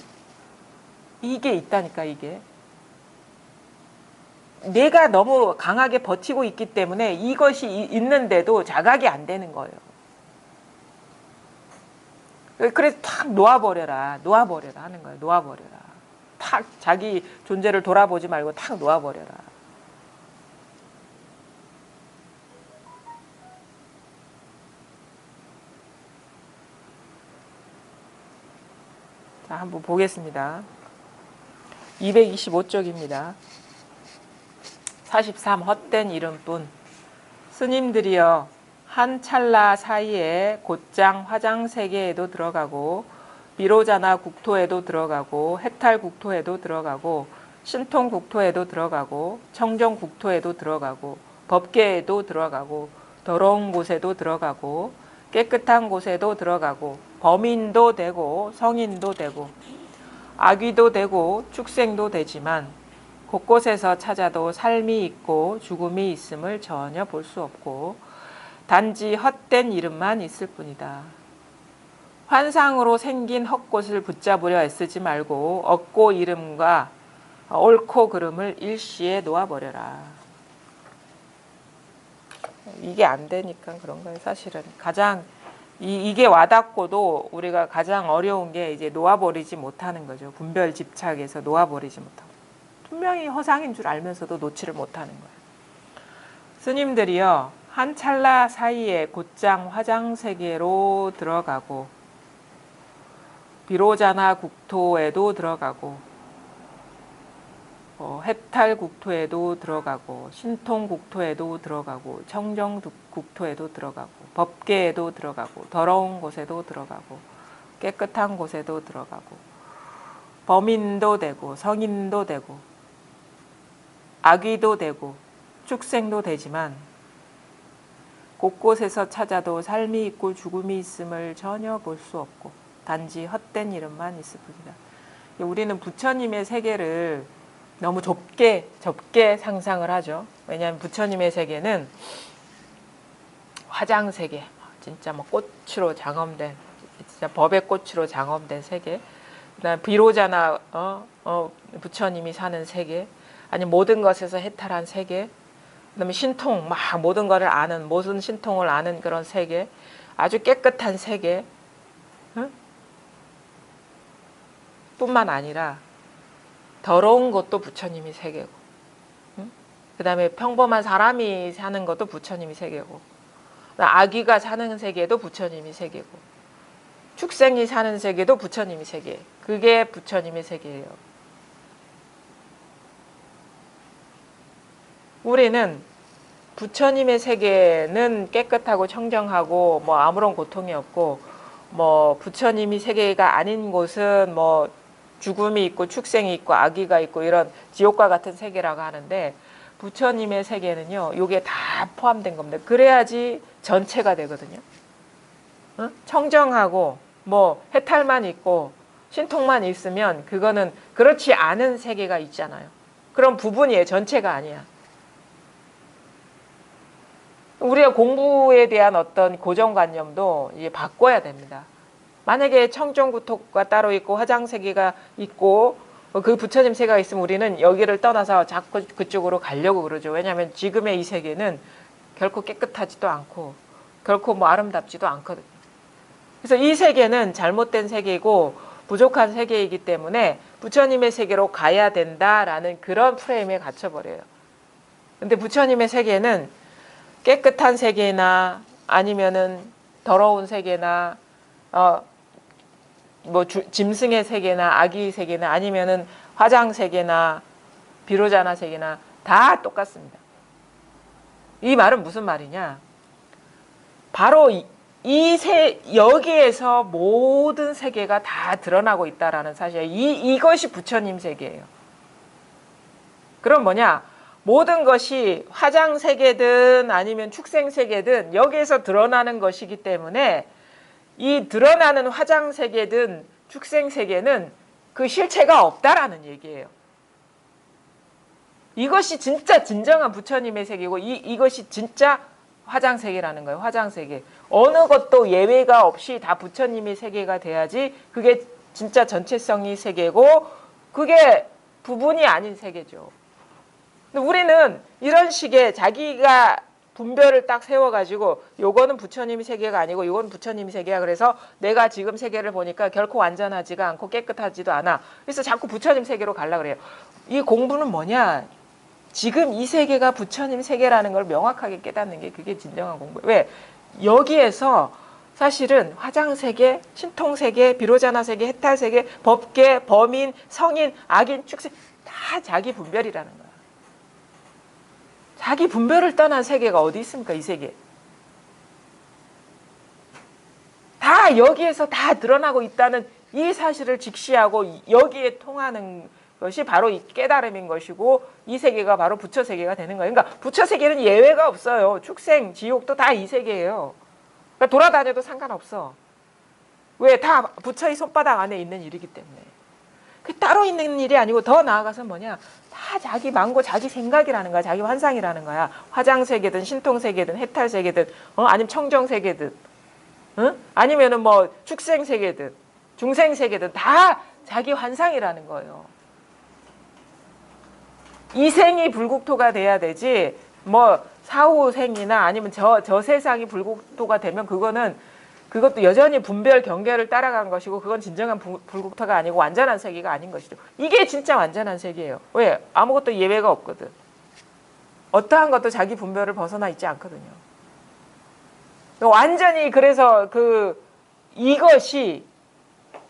이게 있다니까. 이게 내가 너무 강하게 버티고 있기 때문에 이것이 있는데도 자각이 안 되는 거예요. 그래서 탁 놓아버려라 하는 거예요. 놓아버려라. 탁 자기 존재를 돌아보지 말고 탁 놓아버려라. 자, 한번 보겠습니다. 225쪽입니다. 43. 헛된 이름뿐. 스님들이여 한 찰나 사이에 곧장 화장세계에도 들어가고 비로자나 국토에도 들어가고 해탈 국토에도 들어가고 신통 국토에도 들어가고 청정 국토에도 들어가고 법계에도 들어가고 더러운 곳에도 들어가고 깨끗한 곳에도 들어가고 범인도 되고 성인도 되고 악귀도 되고 축생도 되지만 곳곳에서 찾아도 삶이 있고 죽음이 있음을 전혀 볼 수 없고 단지 헛된 이름만 있을 뿐이다. 환상으로 생긴 헛것을 붙잡으려 애쓰지 말고 얻고 이름과 옳고 그름을 일시에 놓아버려라. 이게 안 되니까 그런 거예요. 사실은 가장 이게 와닿고도 우리가 가장 어려운 게 이제 놓아버리지 못하는 거죠. 분별 집착에서 놓아버리지 못하고 분명히 허상인 줄 알면서도 놓지를 못하는 거예요. 스님들이요 한 찰나 사이에 곧장 화장세계로 들어가고 비로자나 국토에도 들어가고 해탈 국토에도 들어가고 신통 국토에도 들어가고 청정 국토에도 들어가고 법계에도 들어가고 더러운 곳에도 들어가고 깨끗한 곳에도 들어가고 범인도 되고 성인도 되고 악귀도 되고 축생도 되지만 곳곳에서 찾아도 삶이 있고 죽음이 있음을 전혀 볼 수 없고 단지 헛된 이름만 있을 뿐이다. 우리는 부처님의 세계를 너무 좁게 상상을 하죠. 왜냐하면 부처님의 세계는 화장세계, 진짜 뭐 꽃으로 장엄된, 진짜 법의 꽃으로 장엄된 세계. 그다음 비로자나 부처님이 사는 세계, 아니 모든 것에서 해탈한 세계. 그다음에 신통, 막 모든 것을 아는, 모든 신통을 아는 그런 세계, 아주 깨끗한 세계. 응? 뿐만 아니라 더러운 것도 부처님이 세계고, 응? 그 다음에 평범한 사람이 사는 것도 부처님이 세계고, 아기가 사는 세계도 부처님이 세계고, 축생이 사는 세계도 부처님이 세계. 그게 부처님의 세계예요. 우리는 부처님의 세계는 깨끗하고 청정하고 뭐 아무런 고통이 없고, 뭐 부처님이 세계가 아닌 곳은 뭐 죽음이 있고 축생이 있고 악귀가 있고 이런 지옥과 같은 세계라고 하는데, 부처님의 세계는요 이게 다 포함된 겁니다. 그래야지 전체가 되거든요. 응? 청정하고 뭐 해탈만 있고 신통만 있으면 그거는 그렇지 않은 세계가 있잖아요. 그런 부분이에요. 전체가 아니야. 우리가 공부에 대한 어떤 고정관념도 이제 바꿔야 됩니다. 만약에 청정구토가 따로 있고 화장세계가 있고 그 부처님 세계가 있으면 우리는 여기를 떠나서 자꾸 그쪽으로 가려고 그러죠. 왜냐하면 지금의 이 세계는 결코 깨끗하지도 않고 결코 뭐 아름답지도 않거든요. 그래서 이 세계는 잘못된 세계이고 부족한 세계이기 때문에 부처님의 세계로 가야 된다라는 그런 프레임에 갇혀버려요. 근데 부처님의 세계는 깨끗한 세계나 아니면은 더러운 세계나 뭐 짐승의 세계나 아기 세계나 아니면은 화장 세계나 비로자나 세계나 다 똑같습니다. 이 말은 무슨 말이냐? 바로 여기에서 모든 세계가 다 드러나고 있다라는 사실이에요. 이것이 부처님 세계예요. 그럼 뭐냐? 모든 것이 화장 세계든 아니면 축생 세계든 여기에서 드러나는 것이기 때문에 이 드러나는 화장 세계든 축생 세계는 그 실체가 없다라는 얘기예요. 이것이 진짜 진정한 부처님의 세계고 이것이 진짜 화장 세계라는 거예요. 화장 세계. 어느 것도 예외가 없이 다 부처님의 세계가 돼야지 그게 진짜 전체성이 세계고 그게 부분이 아닌 세계죠. 근데 우리는 이런 식의 자기가 분별을 딱 세워가지고 요거는 부처님의 세계가 아니고 요건 부처님의 세계야. 그래서 내가 지금 세계를 보니까 결코 완전하지가 않고 깨끗하지도 않아. 그래서 자꾸 부처님 세계로 가려고 그래요. 이 공부는 뭐냐? 지금 이 세계가 부처님 세계라는 걸 명확하게 깨닫는 게 그게 진정한 공부예요. 왜? 여기에서 사실은 화장세계, 신통세계, 비로자나 세계, 해탈세계, 법계, 범인, 성인, 악인, 축생 다 자기 분별이라는 거야. 자기 분별을 떠난 세계가 어디 있습니까? 이 세계. 다 여기에서 다 드러나고 있다는 이 사실을 직시하고 여기에 통하는 것이 바로 이 깨달음인 것이고 이 세계가 바로 부처 세계가 되는 거예요. 그러니까 부처 세계는 예외가 없어요. 축생, 지옥도 다 이 세계예요. 그러니까 돌아다녀도 상관없어. 왜? 다 부처의 손바닥 안에 있는 일이기 때문에. 그 따로 있는 일이 아니고 더 나아가서 뭐냐? 다 자기 망고, 자기 생각이라는 거야. 자기 환상이라는 거야. 화장세계든 신통세계든 해탈세계든 아니면 청정세계든 아니면은 뭐 축생세계든 중생세계든 다 자기 환상이라는 거예요. 이생이 불국토가 돼야 되지 뭐 사후생이나 아니면 저 세상이 불국토가 되면 그것도 여전히 분별 경계를 따라간 것이고 그건 진정한 불국토가 아니고 완전한 세계가 아닌 것이죠. 이게 진짜 완전한 세계예요. 왜? 아무것도 예외가 없거든. 어떠한 것도 자기 분별을 벗어나 있지 않거든요. 완전히 그래서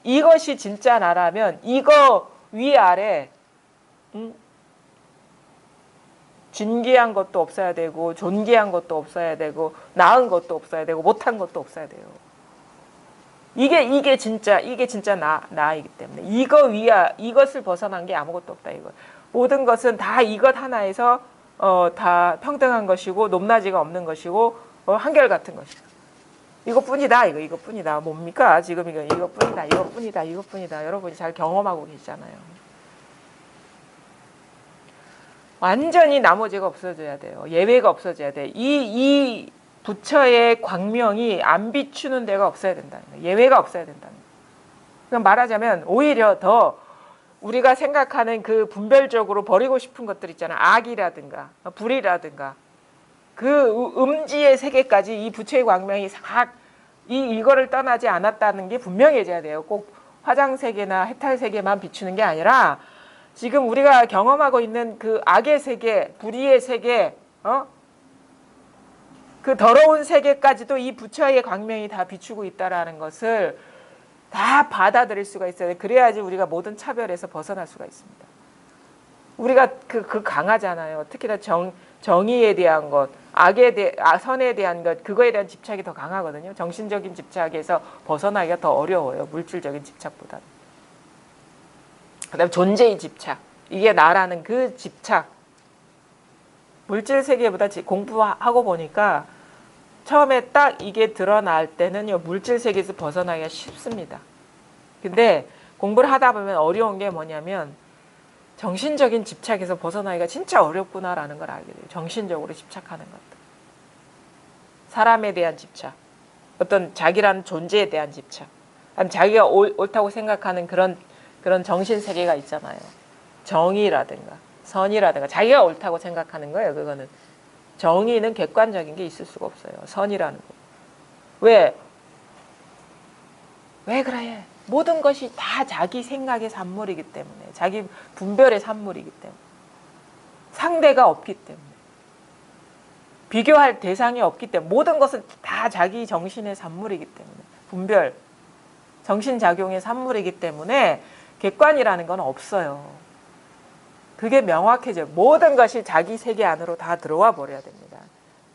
이것이 진짜 나라면 이거 위아래 진귀한 것도 없어야 되고 존귀한 것도 없어야 되고 나은 것도 없어야 되고 못한 것도 없어야 돼요. 이게 진짜 나이기 때문에 이것을 벗어난 게 아무것도 없다 이거. 모든 것은 다 이것 하나에서 다 평등한 것이고 높낮이가 없는 것이고 한결같은 것이다. 이것뿐이다 이것뿐이다. 뭡니까 지금 이것뿐이다. 여러분이 잘 경험하고 계시잖아요. 완전히 나머지가 없어져야 돼요. 예외가 없어져야 돼. 이 부처의 광명이 안 비추는 데가 없어야 된다는 거예요. 예외가 없어야 된다는 거예요. 그럼 말하자면 오히려 더 우리가 생각하는 그 분별적으로 버리고 싶은 것들 있잖아요. 악이라든가 불이라든가 그 음지의 세계까지 이 부처의 광명이 싹 이거를 떠나지 않았다는 게 분명해져야 돼요. 꼭 화장세계나 해탈세계만 비추는 게 아니라 지금 우리가 경험하고 있는 그 악의 세계, 불의의 세계, 그 더러운 세계까지도 이 부처의 광명이 다 비추고 있다라는 것을 다 받아들일 수가 있어요. 그래야지 우리가 모든 차별에서 벗어날 수가 있습니다. 우리가 그 강하잖아요. 특히나 정의에 대한 것, 선에 대한 것, 그거에 대한 집착이 더 강하거든요. 정신적인 집착에서 벗어나기가 더 어려워요. 물질적인 집착보다는. 그다음에 존재의 집착. 이게 나라는 그 집착. 물질 세계보다 공부하고 보니까 처음에 딱 이게 드러날 때는요. 물질 세계에서 벗어나기가 쉽습니다. 근데 공부를 하다 보면 어려운 게 뭐냐면 정신적인 집착에서 벗어나기가 진짜 어렵구나라는 걸 알게 돼요. 정신적으로 집착하는 것들. 사람에 대한 집착. 어떤 자기라는 존재에 대한 집착. 아니면 자기가 옳다고 생각하는 그런 정신 세계가 있잖아요. 정의라든가 선이라든가 자기가 옳다고 생각하는 거예요. 그거는 정의는 객관적인 게 있을 수가 없어요. 선이라는 거. 왜 그래? 모든 것이 다 자기 생각의 산물이기 때문에 자기 분별의 산물이기 때문에 상대가 없기 때문에 비교할 대상이 없기 때문에 모든 것은 다 자기 정신의 산물이기 때문에 분별, 정신작용의 산물이기 때문에 객관이라는 건 없어요. 그게 명확해져요. 모든 것이 자기 세계 안으로 다 들어와 버려야 됩니다.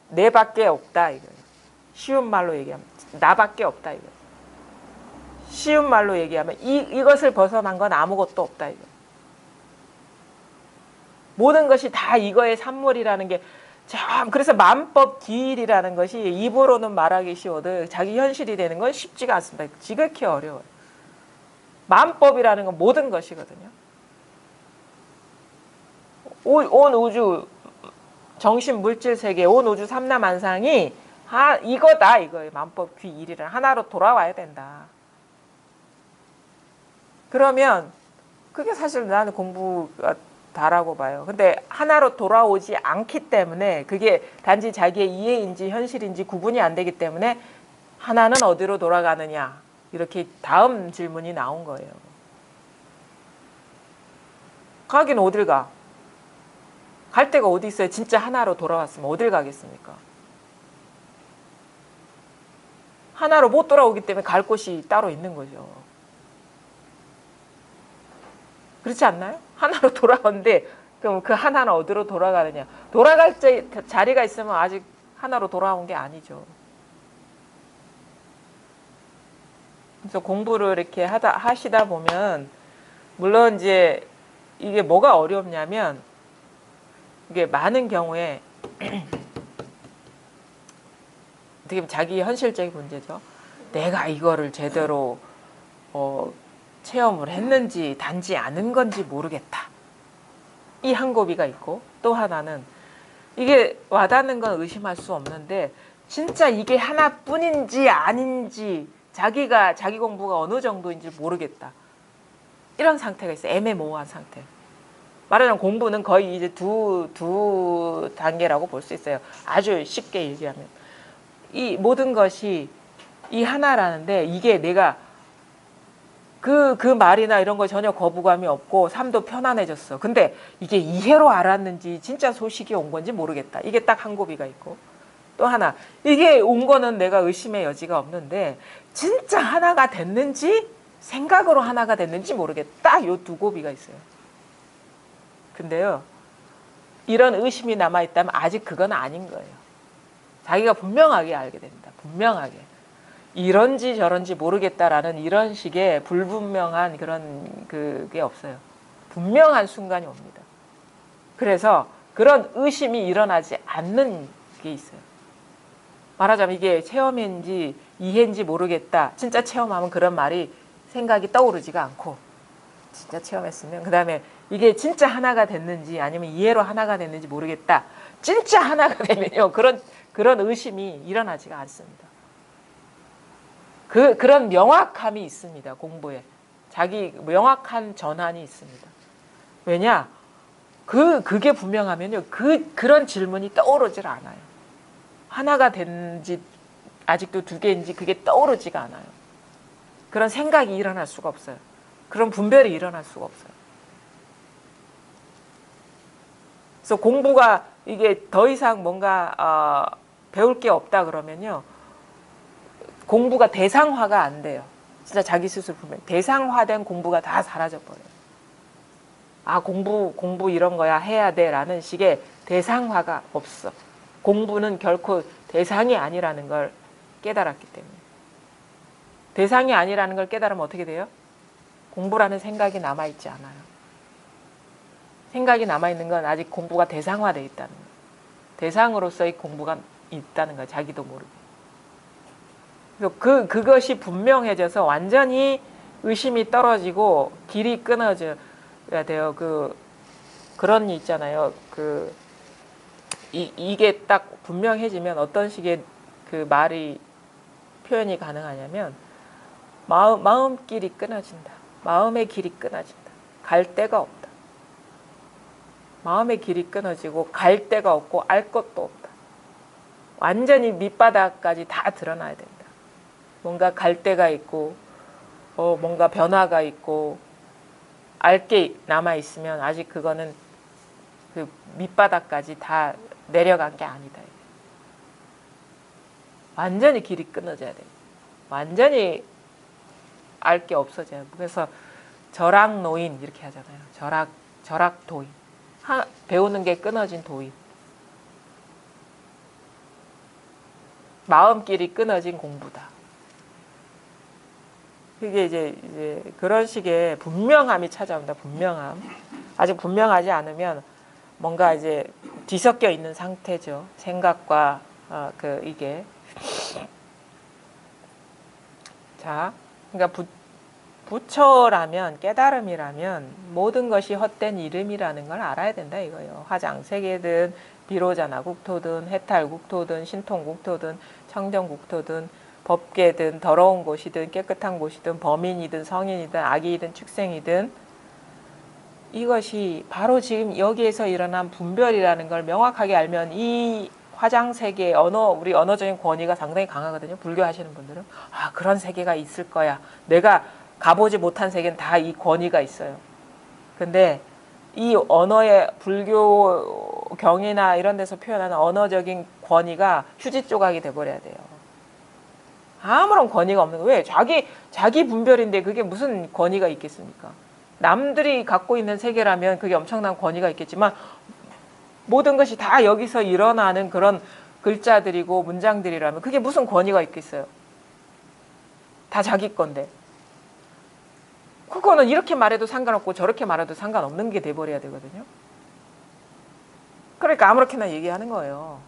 내밖에 없다 이거예요. 쉬운 말로 얘기하면 나밖에 없다 이거예요. 쉬운 말로 얘기하면 이것을 벗어난 건 아무것도 없다 이거예요. 모든 것이 다 이거의 산물이라는 게 참 그래서 만법 기일이라는 것이 입으로는 말하기 쉬워도 자기 현실이 되는 건 쉽지가 않습니다. 지극히 어려워요. 만법이라는 건 모든 것이거든요. 온 우주 정신 물질 세계 온 우주 삼라만상이 이거다 이거예요. 만법 귀일이라 하나로 돌아와야 된다. 그러면 그게 사실 나는 공부가 다라고 봐요. 근데 하나로 돌아오지 않기 때문에 그게 단지 자기의 이해인지 현실인지 구분이 안 되기 때문에 하나는 어디로 돌아가느냐 이렇게 다음 질문이 나온 거예요. 가긴 어딜 가? 갈 데가 어디 있어요? 진짜 하나로 돌아왔으면 어딜 가겠습니까? 하나로 못 돌아오기 때문에 갈 곳이 따로 있는 거죠. 그렇지 않나요? 하나로 돌아오는데 그럼 그 하나는 어디로 돌아가느냐? 돌아갈 자리가 있으면 아직 하나로 돌아온 게 아니죠. 그래서 공부를 이렇게 하시다 보면 물론 이제 이게 뭐가 어렵냐면 이게 많은 경우에 어떻게 보면 자기 현실적인 문제죠. 내가 이거를 제대로 체험을 했는지 단지 아는 건지 모르겠다. 이 한 고비가 있고 또 하나는 이게 와닿는 건 의심할 수 없는데 진짜 이게 하나뿐인지 아닌지 자기 공부가 어느 정도인지 모르겠다. 이런 상태가 있어요. 애매모호한 상태. 말하자면 공부는 거의 이제 두 단계라고 볼 수 있어요. 아주 쉽게 얘기하면. 이 모든 것이 이 하나라는데 이게 내가 그 말이나 이런 거 전혀 거부감이 없고 삶도 편안해졌어. 근데 이게 이해로 알았는지 진짜 소식이 온 건지 모르겠다. 이게 딱 한 고비가 있고 또 하나 이게 온 거는 내가 의심의 여지가 없는데 진짜 하나가 됐는지 생각으로 하나가 됐는지 모르겠다. 요 두 고비가 있어요. 근데요 이런 의심이 남아있다면 아직 그건 아닌 거예요. 자기가 분명하게 알게 됩니다. 분명하게. 이런지 저런지 모르겠다라는 이런 식의 불분명한 그런 그게 없어요. 분명한 순간이 옵니다. 그래서 그런 의심이 일어나지 않는 게 있어요. 말하자면 이게 체험인지 이해인지 모르겠다. 진짜 체험하면 그런 말이 생각이 떠오르지가 않고 진짜 체험했으면 그 다음에 이게 진짜 하나가 됐는지 아니면 이해로 하나가 됐는지 모르겠다. 진짜 하나가 되면요. 그런 의심이 일어나지가 않습니다. 그런 명확함이 있습니다. 공부에. 자기 명확한 전환이 있습니다. 왜냐? 그게 분명하면요. 그런 질문이 떠오르질 않아요. 하나가 됐는지 아직도 두 개인지 그게 떠오르지가 않아요. 그런 생각이 일어날 수가 없어요. 그런 분별이 일어날 수가 없어요. 그래서 공부가 이게 더 이상 뭔가 배울 게 없다 그러면요. 공부가 대상화가 안 돼요. 진짜 자기 스스로 보면 대상화된 공부가 다 사라져 버려요. 아 공부 이런 거야 해야 돼라는 식의 대상화가 없어. 공부는 결코 대상이 아니라는 걸 깨달았기 때문에. 대상이 아니라는 걸 깨달으면 어떻게 돼요? 공부라는 생각이 남아있지 않아요. 생각이 남아있는 건 아직 공부가 대상화되어 있다는 거예요. 대상으로서의 공부가 있다는 거예요. 자기도 모르게. 그래서 그것이 분명해져서 완전히 의심이 떨어지고 길이 끊어져야 돼요. 그런 일 있잖아요. 이게 딱 분명해지면 어떤 식의 그 말이 표현이 가능하냐면 마음길이 끊어진다. 마음의 길이 끊어진다. 갈 데가 없다. 마음의 길이 끊어지고 갈 데가 없고 알 것도 없다. 완전히 밑바닥까지 다 드러나야 된다. 뭔가 갈 데가 있고 뭔가 변화가 있고 알 게 남아있으면 아직 그거는 그 밑바닥까지 다 내려간 게 아니다. 완전히 길이 끊어져야 돼요. 완전히 알 게 없어져요. 그래서 절학노인 이렇게 하잖아요. 절학도인. 배우는 게 끊어진 도인. 마음길이 끊어진 공부다. 그게 이제 그런 식의 분명함이 찾아온다. 분명함. 아직 분명하지 않으면 뭔가 이제 뒤섞여 있는 상태죠. 생각과 이게. 자, 그러니까 부처라면 깨달음이라면 모든 것이 헛된 이름이라는 걸 알아야 된다 이거예요. 화장세계든 비로자나국토든 해탈국토든 신통국토든 청정국토든 법계든 더러운 곳이든 깨끗한 곳이든 범인이든 성인이든 악이든 축생이든 이것이 바로 지금 여기에서 일어난 분별이라는 걸 명확하게 알면 이 화장세계 우리 언어적인 권위가 상당히 강하거든요. 불교 하시는 분들은 그런 세계가 있을 거야. 내가 가보지 못한 세계는 다 이 권위가 있어요. 근데 이 언어의 불교 경이나 이런 데서 표현하는 언어적인 권위가 휴지 조각이 돼버려야 돼요. 아무런 권위가 없는 거예요. 왜? 자기 분별인데 그게 무슨 권위가 있겠습니까? 남들이 갖고 있는 세계라면 그게 엄청난 권위가 있겠지만 모든 것이 다 여기서 일어나는 그런 글자들이고 문장들이라면 그게 무슨 권위가 있겠어요? 다 자기 건데. 그거는 이렇게 말해도 상관없고 저렇게 말해도 상관없는 게 돼버려야 되거든요. 그러니까 아무렇게나 얘기하는 거예요.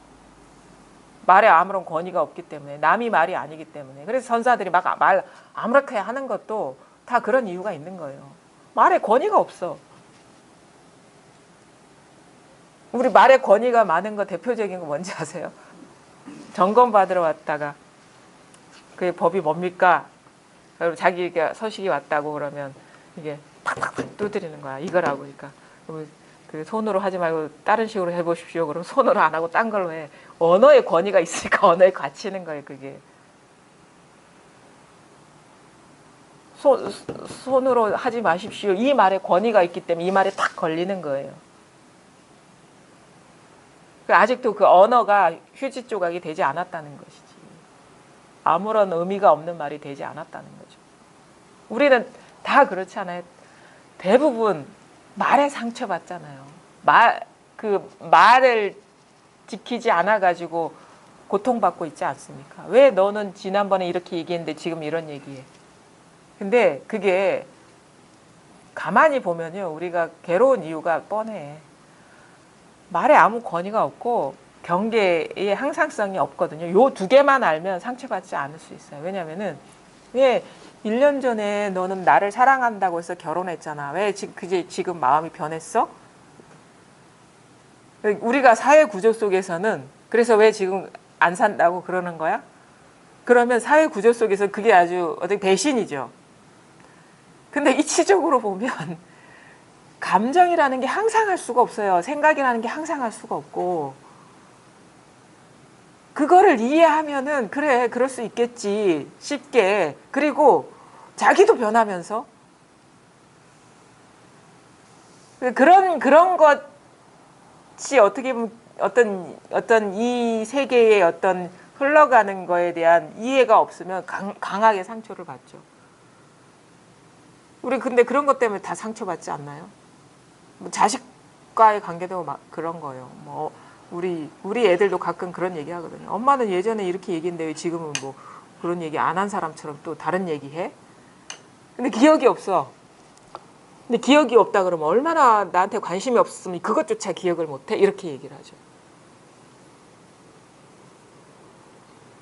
말에 아무런 권위가 없기 때문에. 남이 말이 아니기 때문에. 그래서 선사들이 막 말 아무렇게 하는 것도 다 그런 이유가 있는 거예요. 말에 권위가 없어. 우리 말에 권위가 많은 거 대표적인 거 뭔지 아세요? 점검 받으러 왔다가 그 법이 뭡니까? 자기가 서식이 왔다고 그러면 이게 팍팍팍 두드리는 거야. 이거라고. 그러니까 그 손으로 하지 말고 다른 식으로 해보십시오. 그럼 손으로 안 하고 딴 걸로 해. 언어의 권위가 있으니까 언어에 갇히는 거예요. 그게. 손으로 하지 마십시오. 이 말에 권위가 있기 때문에 이 말에 딱 걸리는 거예요. 아직도 그 언어가 휴지 조각이 되지 않았다는 것이지. 아무런 의미가 없는 말이 되지 않았다는 거죠. 우리는 다 그렇지 않아요? 대부분 말에 상처받잖아요. 말을 지키지 않아가지고 고통받고 있지 않습니까? 왜 너는 지난번에 이렇게 얘기했는데 지금 이런 얘기해? 근데 그게 가만히 보면요. 우리가 괴로운 이유가 뻔해. 말에 아무 권위가 없고 경계의 항상성이 없거든요. 요 두 개만 알면 상처받지 않을 수 있어요. 왜냐면은 왜 1년 전에 너는 나를 사랑한다고 해서 결혼했잖아. 왜 지금 마음이 변했어? 우리가 사회 구조 속에서는 그래서 왜 지금 안 산다고 그러는 거야? 그러면 사회 구조 속에서 그게 아주 어떤 배신이죠. 근데 이치적으로 보면 감정이라는 게 항상할 수가 없어요. 생각이라는 게 항상할 수가 없고 그거를 이해하면은 그래 그럴 수 있겠지 쉽게. 그리고 자기도 변하면서 그런 것이 어떻게 보면 어떤 이 세계의 어떤 흘러가는 거에 대한 이해가 없으면 강하게 상처를 받죠. 우리 근데 그런 것 때문에 다 상처받지 않나요? 뭐 자식과의 관계도 막 그런 거예요. 뭐 우리 애들도 가끔 그런 얘기 하거든요. 엄마는 예전에 이렇게 얘기했는데 왜 지금은 뭐 그런 얘기 안 한 사람처럼 또 다른 얘기 해? 근데 기억이 없어. 근데 기억이 없다 그러면 얼마나 나한테 관심이 없으면 그것조차 기억을 못해? 이렇게 얘기를 하죠.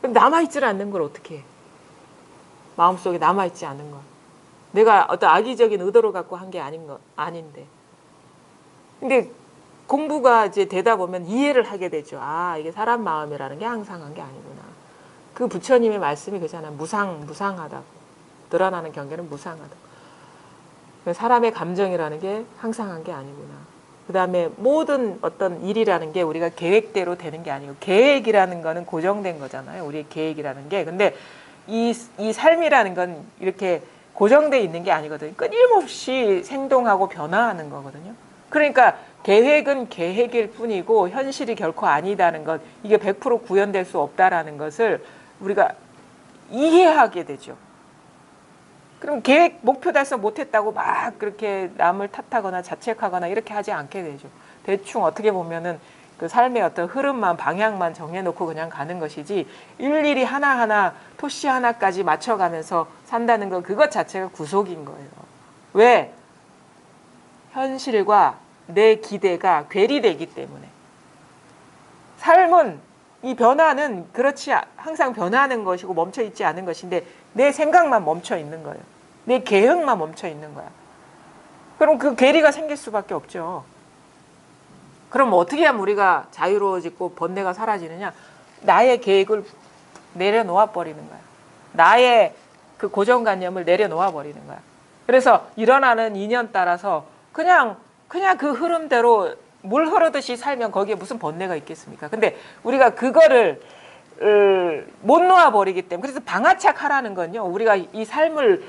남아있질 않는 걸 어떻게 해? 마음속에 남아있지 않은 걸. 내가 어떤 악의적인 의도를 갖고 한 게 아닌데. 근데 공부가 이제 되다 보면 이해를 하게 되죠. 아, 이게 사람 마음이라는 게 항상한 게 아니구나. 그 부처님의 말씀이 그잖아요. 무상하다고. 드러나는 경계는 무상하다고. 사람의 감정이라는 게 항상한 게 아니구나. 그 다음에 모든 어떤 일이라는 게 우리가 계획대로 되는 게 아니고 계획이라는 거는 고정된 거잖아요. 우리의 계획이라는 게. 근데 이 삶이라는 건 이렇게 고정돼 있는 게 아니거든요. 끊임없이 생동하고 변화하는 거거든요. 그러니까 계획은 계획일 뿐이고 현실이 결코 아니다는 것, 이게 100% 구현될 수 없다라는 것을 우리가 이해하게 되죠. 그럼 계획 목표 달성 못했다고 막 그렇게 남을 탓하거나 자책하거나 이렇게 하지 않게 되죠. 대충 어떻게 보면은 그 삶의 어떤 흐름만 방향만 정해놓고 그냥 가는 것이지 일일이 하나하나 토시 하나까지 맞춰가면서 산다는 건 그것 자체가 구속인 거예요. 왜? 현실과 내 기대가 괴리되기 때문에. 삶은 이 변화는 그렇지 항상 변하는 것이고 멈춰있지 않은 것인데 내 생각만 멈춰 있는 거예요. 내 계획만 멈춰 있는 거야. 그럼 그 괴리가 생길 수밖에 없죠. 그럼 어떻게 하면 우리가 자유로워지고 번뇌가 사라지느냐? 나의 계획을 내려놓아 버리는 거야. 나의 그 고정관념을 내려놓아 버리는 거야. 그래서 일어나는 인연 따라서 그냥 그 흐름대로 물 흐르듯이 살면 거기에 무슨 번뇌가 있겠습니까? 근데 우리가 그거를 못 놓아버리기 때문에. 그래서 방아착하라는 건요. 우리가 이 삶을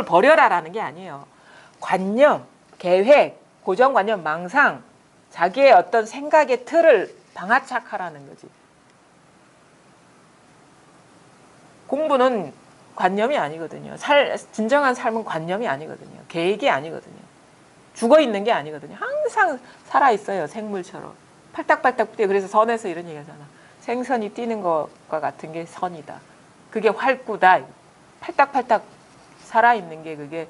버려라라는 게 아니에요. 관념, 계획, 고정관념, 망상, 자기의 어떤 생각의 틀을 방아착하라는 거지. 공부는 관념이 아니거든요. 진정한 삶은 관념이 아니거든요. 계획이 아니거든요. 죽어있는 게 아니거든요. 항상 살아있어요. 생물처럼. 팔딱팔딱 뛰어. 그래서 선에서 이런 얘기 하잖아. 생선이 뛰는 것과 같은 게 선이다. 그게 활구다. 팔딱팔딱 살아있는 게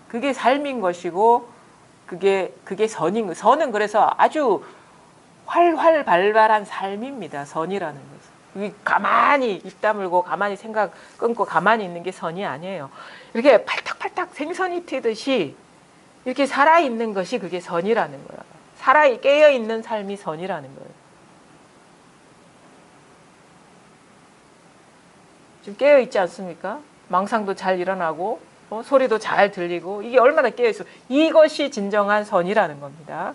그게 삶인 것이고 그게 선인 거. 선은 그래서 아주 활활 발발한 삶입니다. 선이라는 것은. 가만히 입 다물고 가만히 생각 끊고 가만히 있는 게 선이 아니에요. 이렇게 팔딱팔딱 생선이 튀듯이 이렇게 살아있는 것이 그게 선이라는 거야. 깨어있는 삶이 선이라는 거예요. 지금 깨어있지 않습니까? 망상도 잘 일어나고 소리도 잘 들리고 이게 얼마나 깨어있어. 이것이 진정한 선이라는 겁니다.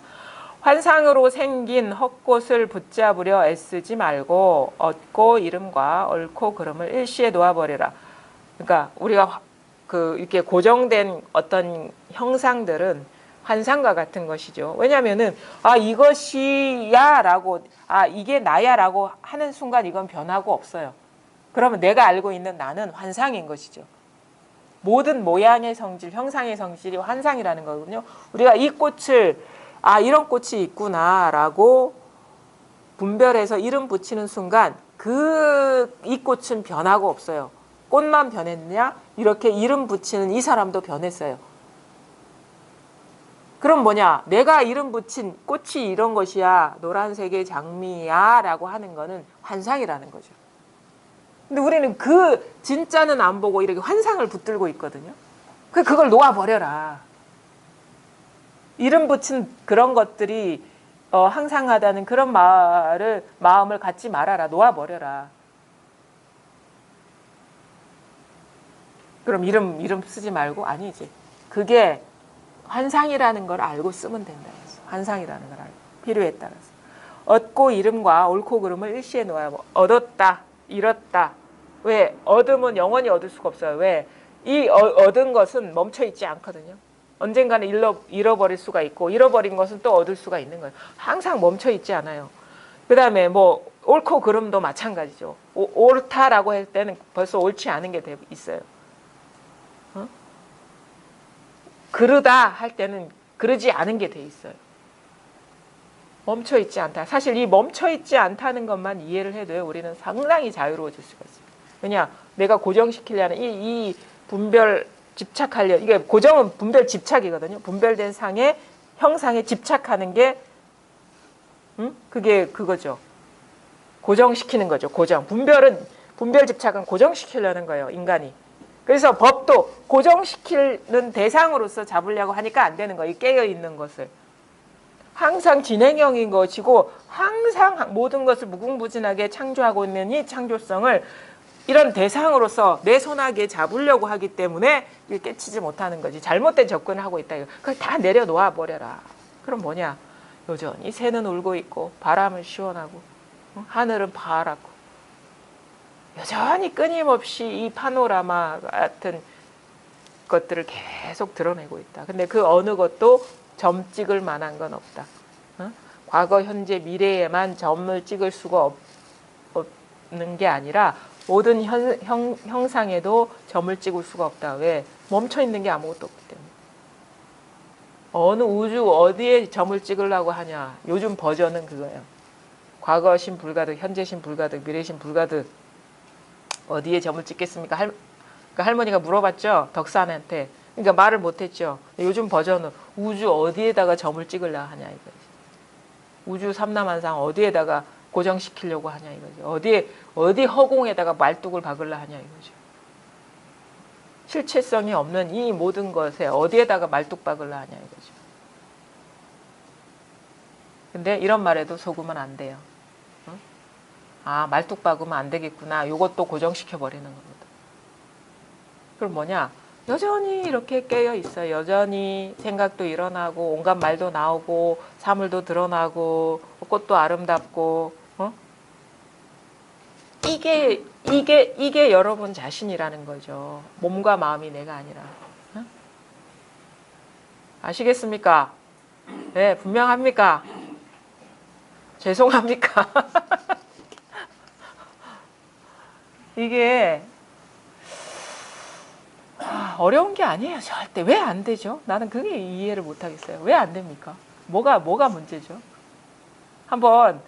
환상으로 생긴 헛것을 붙잡으려 애쓰지 말고 얻고 이름과 옳고 그름을 일시에 놓아버리라. 그러니까 우리가 이렇게 고정된 어떤 형상들은 환상과 같은 것이죠. 왜냐하면은 이것이야라고 이게 나야라고 하는 순간 이건 변하고 없어요. 그러면 내가 알고 있는 나는 환상인 것이죠. 모든 모양의 성질, 형상의 성질이 환상이라는 거거든요. 우리가 이 꽃을 이런 꽃이 있구나라고 분별해서 이름 붙이는 순간 이 꽃은 변하고 없어요. 꽃만 변했냐? 이렇게 이름 붙이는 이 사람도 변했어요. 그럼 뭐냐? 내가 이름 붙인 꽃이 이런 것이야. 노란색의 장미야 라고 하는 거는 환상이라는 거죠. 근데 우리는 진짜는 안 보고 이렇게 환상을 붙들고 있거든요. 그걸 놓아버려라. 이름 붙인 그런 것들이 항상하다는 그런 마음을 갖지 말아라. 놓아버려라. 그럼 이름 쓰지 말고 아니지. 그게 환상이라는 걸 알고 쓰면 된다. 환상이라는 걸 알고 필요에 따라서 얻고 이름과 옳고 그름을 일시에 놓아야 얻었다, 잃었다. 왜? 얻으면 영원히 얻을 수가 없어요. 왜? 이 얻은 것은 멈춰 있지 않거든요. 언젠가는 잃어버릴 수가 있고 잃어버린 것은 또 얻을 수가 있는 거예요. 항상 멈춰 있지 않아요. 그 다음에 옳고 그름도 마찬가지죠. 옳다라고 할 때는 벌써 옳지 않은 게 있어요. 그러다 할 때는 그러지 않은 게 돼 있어요. 멈춰 있지 않다. 사실 이 멈춰 있지 않다는 것만 이해를 해도요, 우리는 상당히 자유로워질 수가 있어요. 왜냐? 내가 고정시키려는 이 분별 집착하려, 이게 고정은 분별 집착이거든요. 분별된 상의 형상에 집착하는 게 그게 그거죠. 고정시키는 거죠. 고정. 분별 집착은 고정시키려는 거예요, 인간이. 그래서 법도 고정시키는 대상으로서 잡으려고 하니까 안 되는 거예요. 깨어있는 것을. 항상 진행형인 것이고 항상 모든 것을 무궁무진하게 창조하고 있는 이 창조성을 이런 대상으로서 내 손아귀에 잡으려고 하기 때문에 깨치지 못하는 거지. 잘못된 접근을 하고 있다. 그걸 다 내려놓아 버려라. 그럼 뭐냐? 여전히 새는 울고 있고 바람은 시원하고 하늘은 파랗고 여전히 끊임없이 이 파노라마 같은 것들을 계속 드러내고 있다. 근데 그 어느 것도 점 찍을 만한 건 없다. 과거, 현재, 미래에만 점을 찍을 수가 없는 게 아니라 모든 형상에도 점을 찍을 수가 없다. 왜? 멈춰 있는 게 아무것도 없기 때문에. 어느 우주 어디에 점을 찍으려고 하냐. 요즘 버전은 그거예요. 과거신 불가득, 현재신 불가득, 미래신 불가득. 어디에 점을 찍겠습니까? 그러니까 할머니가 물어봤죠. 덕산한테. 그러니까 말을 못했죠. 요즘 버전은 우주 어디에다가 점을 찍으려고 하냐 이거지. 우주 삼라만상 어디에다가 고정시키려고 하냐 이거죠. 어디 허공에다가 말뚝을 박으려 하냐 이거죠. 실체성이 없는 이 모든 것에 어디에다가 말뚝 박으려 하냐 이거죠. 근데 이런 말에도 속으면 안 돼요. 말뚝 박으면 안 되겠구나. 이것도 고정시켜 버리는 겁니다. 그럼 뭐냐? 여전히 이렇게 깨어 있어요. 여전히 생각도 일어나고 온갖 말도 나오고 사물도 드러나고 꽃도 아름답고 이게 여러분 자신이라는 거죠. 몸과 마음이 내가 아니라. 아시겠습니까? 네, 분명합니까? 죄송합니까? 이게 어려운 게 아니에요. 절대. 왜 안 되죠? 나는 그게 이해를 못 하겠어요. 왜 안 됩니까? 뭐가 문제죠? 한번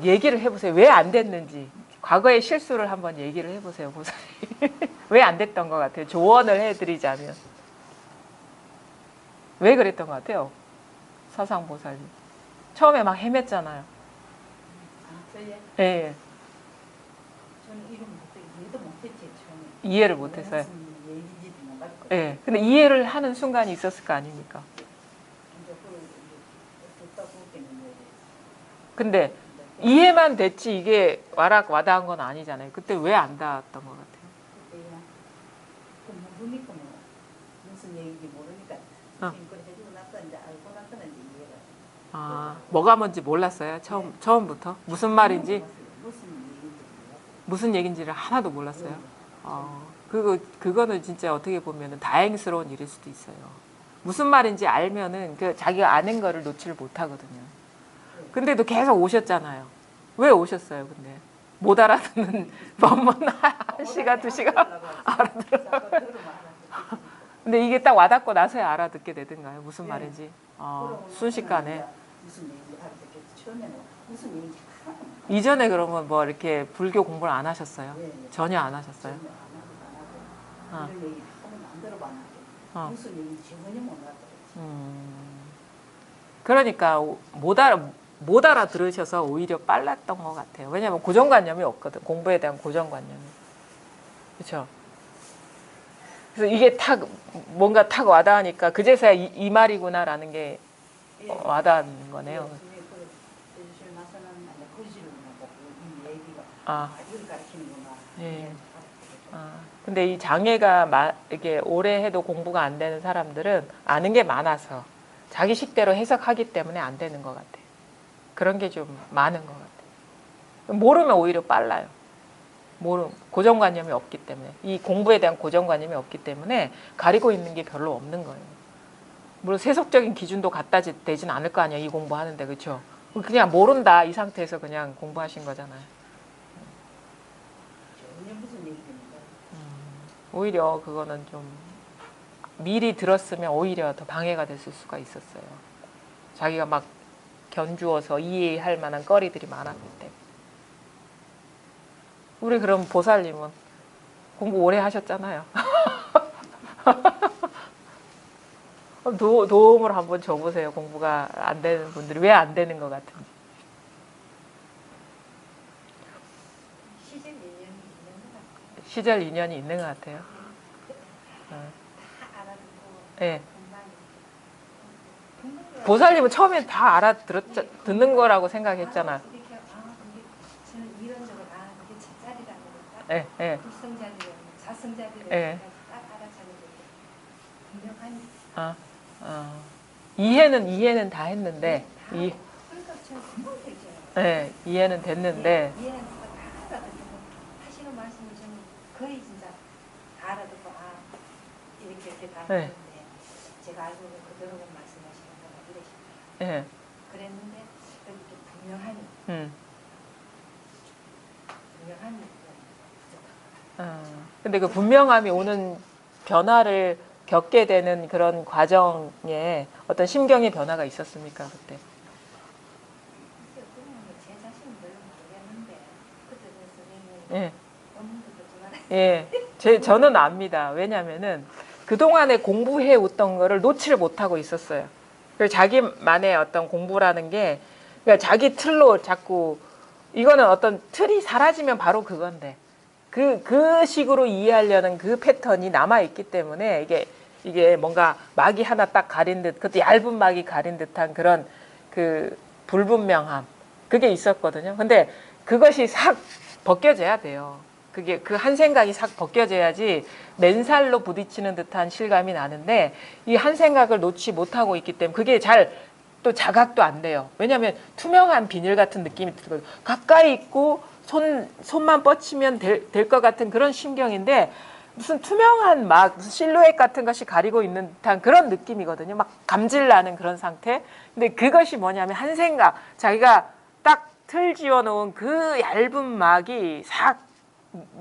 얘기를 해보세요. 왜 안 됐는지. 과거의 실수를 한번 얘기를 해보세요. 보살이. 왜 안 됐던 것 같아요? 조언을 해드리자면. 왜 그랬던 것 같아요? 사상보살님. 처음에 막 헤맸잖아요. 저요? 예. 저는 이해도 못했지. 이해를 못했어요. 얘기지도 못할 거. 예. 근데 이해를 하는 순간이 있었을 거 아닙니까? 근데 이해만 됐지 이게 와닿은 건 아니잖아요. 그때 왜 안 닿았던 것 같아요? 그때야. 그 누굽니까 뭐. 어. 지금껏 해주고 나서 이제 알고 나서는 이제 이해가. 아, 뭐가 뭔지 몰랐어요? 처음부터? 무슨 말인지? 무슨 얘기인지 몰랐어요. 무슨 얘긴지를 하나도 몰랐어요? 그거는 진짜 어떻게 보면 다행스러운 일일 수도 있어요. 무슨 말인지 알면은 그 자기가 아는 거를 놓지를 못하거든요. 근데도 계속 오셨잖아요. 왜 오셨어요, 근데? 못 알아듣는 법문 1시간, 2시간 알아들어. 근데 이게 딱 와닿고 나서야 알아듣게 되던가요? 무슨 네. 말인지? 그러고 순식간에. 나서는 무슨 얘기인지 알아듣겠지. 처음에는 무슨 얘기인지 하나도 몰랐어요. 이전에 그러면 뭐 이렇게 불교 공부를 안 하셨어요? 예, 예. 전혀 안 하셨어요? 전혀 안 하고 이런 얘기 한 번도 안 들어봤는데 어. 무슨 얘기인지 전혀 몰랐더라고요. 그러니까 못 알아들으셔서 오히려 빨랐던 것 같아요. 왜냐하면 고정관념이 없거든. 공부에 대한 고정관념이. 그렇죠? 그래서 이게 뭔가 탁 와닿으니까 그제서야 이 말이구나라는 게 와닿은 거네요. 해주실 나서는 거짓을 보고 이 얘기가 아, 이걸 가르치는구나. 예. 근데 이 장애가 이게 오래 해도 공부가 안 되는 사람들은 아는 게 많아서 자기 식대로 해석하기 때문에 안 되는 것 같아요. 그런 게 좀 많은 것 같아요. 모르면 오히려 빨라요. 고정관념이 없기 때문에. 이 공부에 대한 고정관념이 없기 때문에 가리고 있는 게 별로 없는 거예요. 물론 세속적인 기준도 갖다 대진 않을 거 아니에요. 이 공부하는데. 그렇죠? 그냥 모른다. 이 상태에서 그냥 공부하신 거잖아요. 전혀 무슨 얘기입니까? 오히려 그거는 좀 미리 들었으면 오히려 더 방해가 됐을 수가 있었어요. 자기가 막 견주어서 이해할 만한 거리들이 많았기 때문에. 우리 그럼 보살님은 공부 오래 하셨잖아요. 도움을 한번 줘보세요. 공부가 안 되는 분들이 왜 안 되는 것 같은지. 시절 인연이 있는 것 같아요. 시절 인연이 있는 것 같아요. 다 알아듣고 네. 금방 보살님은 처음에 다 듣는 거라고 생각했잖아요. 이렇게 이게 저는 이런저런 이게 제자리라는 걸 딱 네, 네. 불성자리를 자성자리를 네. 딱 알아차는 게 분명하니까. 이해는 다 했는데 그러니까 저는 금방 되죠. 네, 이해는 됐는데 이해는 다 알아듣고 하시는 말씀을 저는 거의 진짜 다 알아듣고 이렇게 다 네. 했는데 제가 알고 있는 그대로만 말씀하시는 거나 이러시고 네. 그랬는데 이렇게 분명하니 근데 그 분명함이 오는 변화를 겪게 되는 그런 과정에 어떤 심경의 변화가 있었습니까 그때? 제 자신은 별로 모르겠는데 그때 선생님이 예, 없는 것도 좀 예, 저는 압니다. 왜냐하면은 그 동안에 공부해 왔던 거를 놓지를 못하고 있었어요. 그래서 자기만의 어떤 공부라는 게 그러니까 자기 틀로 자꾸 이거는 어떤 틀이 사라지면 바로 그건데 그 식으로 이해하려는 그 패턴이 남아 있기 때문에 이게 뭔가 막이 하나 딱 가린 듯, 그것도 얇은 막이 가린 듯한 그런 그 불분명함 그게 있었거든요. 근데 그것이 싹 벗겨져야 돼요. 그게 그 한 생각이 싹 벗겨져야지 맨살로 부딪히는 듯한 실감이 나는데 이 한 생각을 놓지 못하고 있기 때문에 그게 잘 또 자각도 안 돼요. 왜냐하면 투명한 비닐 같은 느낌이 들거든요. 가까이 있고 손만 뻗치면 될 것 같은 그런 심경인데 무슨 투명한 막 무슨 실루엣 같은 것이 가리고 있는 듯한 그런 느낌이거든요. 막 감질나는 그런 상태. 근데 그것이 뭐냐면 한 생각, 자기가 딱 틀 지어놓은 그 얇은 막이 싹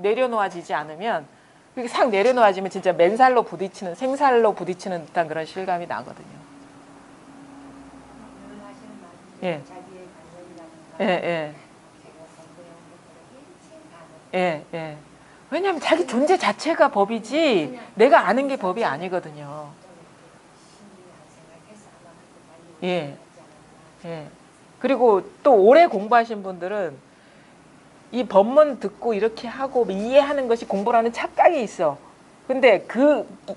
내려놓아지지 않으면 그게 싹 내려놓아지면 진짜 맨살로 부딪히는 생살로 부딪히는 듯한 그런 실감이 나거든요. 늘 하시는 말씀 예. 자기의 관념이라든가 예, 예, 제가 공부해온 것들을 일체 다 예, 예. 왜냐하면 자기 존재 자체가 법이지 내가 아는 게 법이 아니거든요. 신중히 안 생각해서 아마 그렇게 빨리 예. 하지 않았나. 예. 그리고 또 오래 공부하신 분들은 이 법문 듣고 이렇게 하고 이해하는 것이 공부라는 착각이 있어. 근데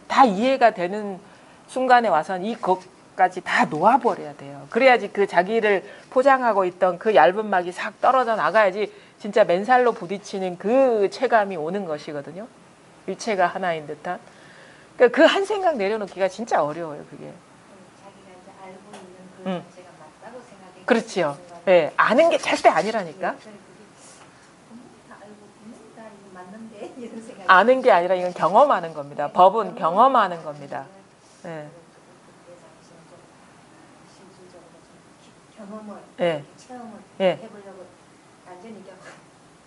다 이해가 되는 순간에 와서는 이것까지 다 놓아버려야 돼요. 그래야지 그 자기를 포장하고 있던 그 얇은 막이 싹 떨어져 나가야지 진짜 맨살로 부딪히는 그 체감이 오는 것이거든요. 일체가 하나인 듯한. 그러니까 그 한 생각 내려놓기가 진짜 어려워요, 그게. 자체가 맞다고 생각해. 그렇지요. 예, 아는 게 절대 아니라니까. 다 알고 다 이거 맞는데 이런 생각이. 아는 게 아니라 이건 경험하는 겁니다. 법은 경험하는 겁니다. 예. 그때 당시는 좀 실질적으로 좀 경험을 예. 체험을 예. 해보려고 완전히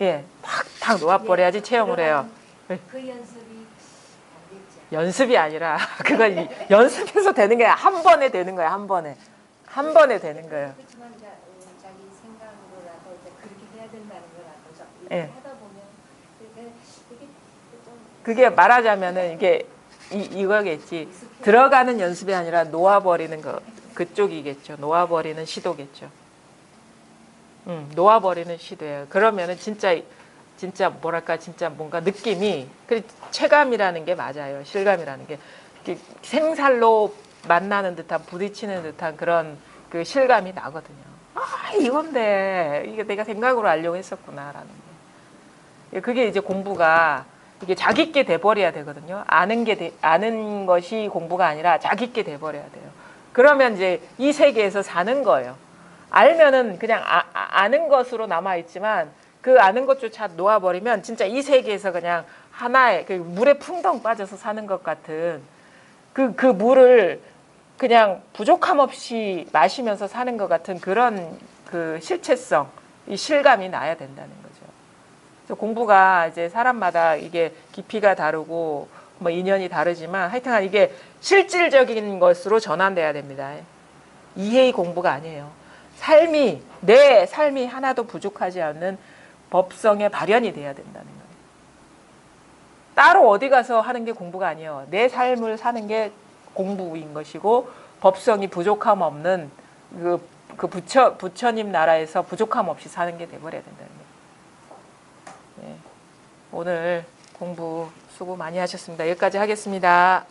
예, 팍 놓아버려야지 체험을 해요. 그 연습이 안 됐죠. 연습이 아니라 그건 연습해서 되는 게 한 번에 되는 거야. 한 번에 되는 거예요. 그렇지만 이제 자기 생각으로라도 이제 그렇게 해야 된다는 거라도 좀 예. 이렇게 하다 보면 이게 좀 그게 말하자면은 이게 이거겠지. 들어가는 연습이 아니라 놓아버리는 거 그쪽이겠죠. 놓아버리는 시도겠죠. 놓아버리는 시도예요. 그러면은 진짜 뭐랄까 진짜 뭔가 느낌이 그 체감이라는 게 맞아요. 실감이라는 게 이렇게 생살로 만나는 듯한 부딪히는 듯한 그런 그 실감이 나거든요. 아 이건데 이게 내가 생각으로 알려고 했었구나라는 게. 그게 이제 공부가 이게 자기께 돼버려야 되거든요. 아는 것이 공부가 아니라 자기께 돼버려야 돼요. 그러면 이제 이 세계에서 사는 거예요. 알면은 그냥 아는 것으로 남아있지만 그 아는 것조차 놓아버리면 진짜 이 세계에서 그냥 하나의 그 물에 풍덩 빠져서 사는 것 같은 그 물을 그냥 부족함 없이 마시면서 사는 것 같은 그런 그 실체성, 이 실감이 나야 된다는 거죠. 그래서 공부가 이제 사람마다 이게 깊이가 다르고 뭐 인연이 다르지만 하여튼간 이게 실질적인 것으로 전환돼야 됩니다. 이해의 공부가 아니에요. 내 삶이 하나도 부족하지 않는 법성의 발현이 돼야 된다는 거예요. 따로 어디 가서 하는 게 공부가 아니에요. 내 삶을 사는 게 공부인 것이고 법성이 부족함 없는 그 부처님 나라에서 부족함 없이 사는 게 돼버려야 된다는 거예요. 네. 오늘 공부 수고 많이 하셨습니다. 여기까지 하겠습니다.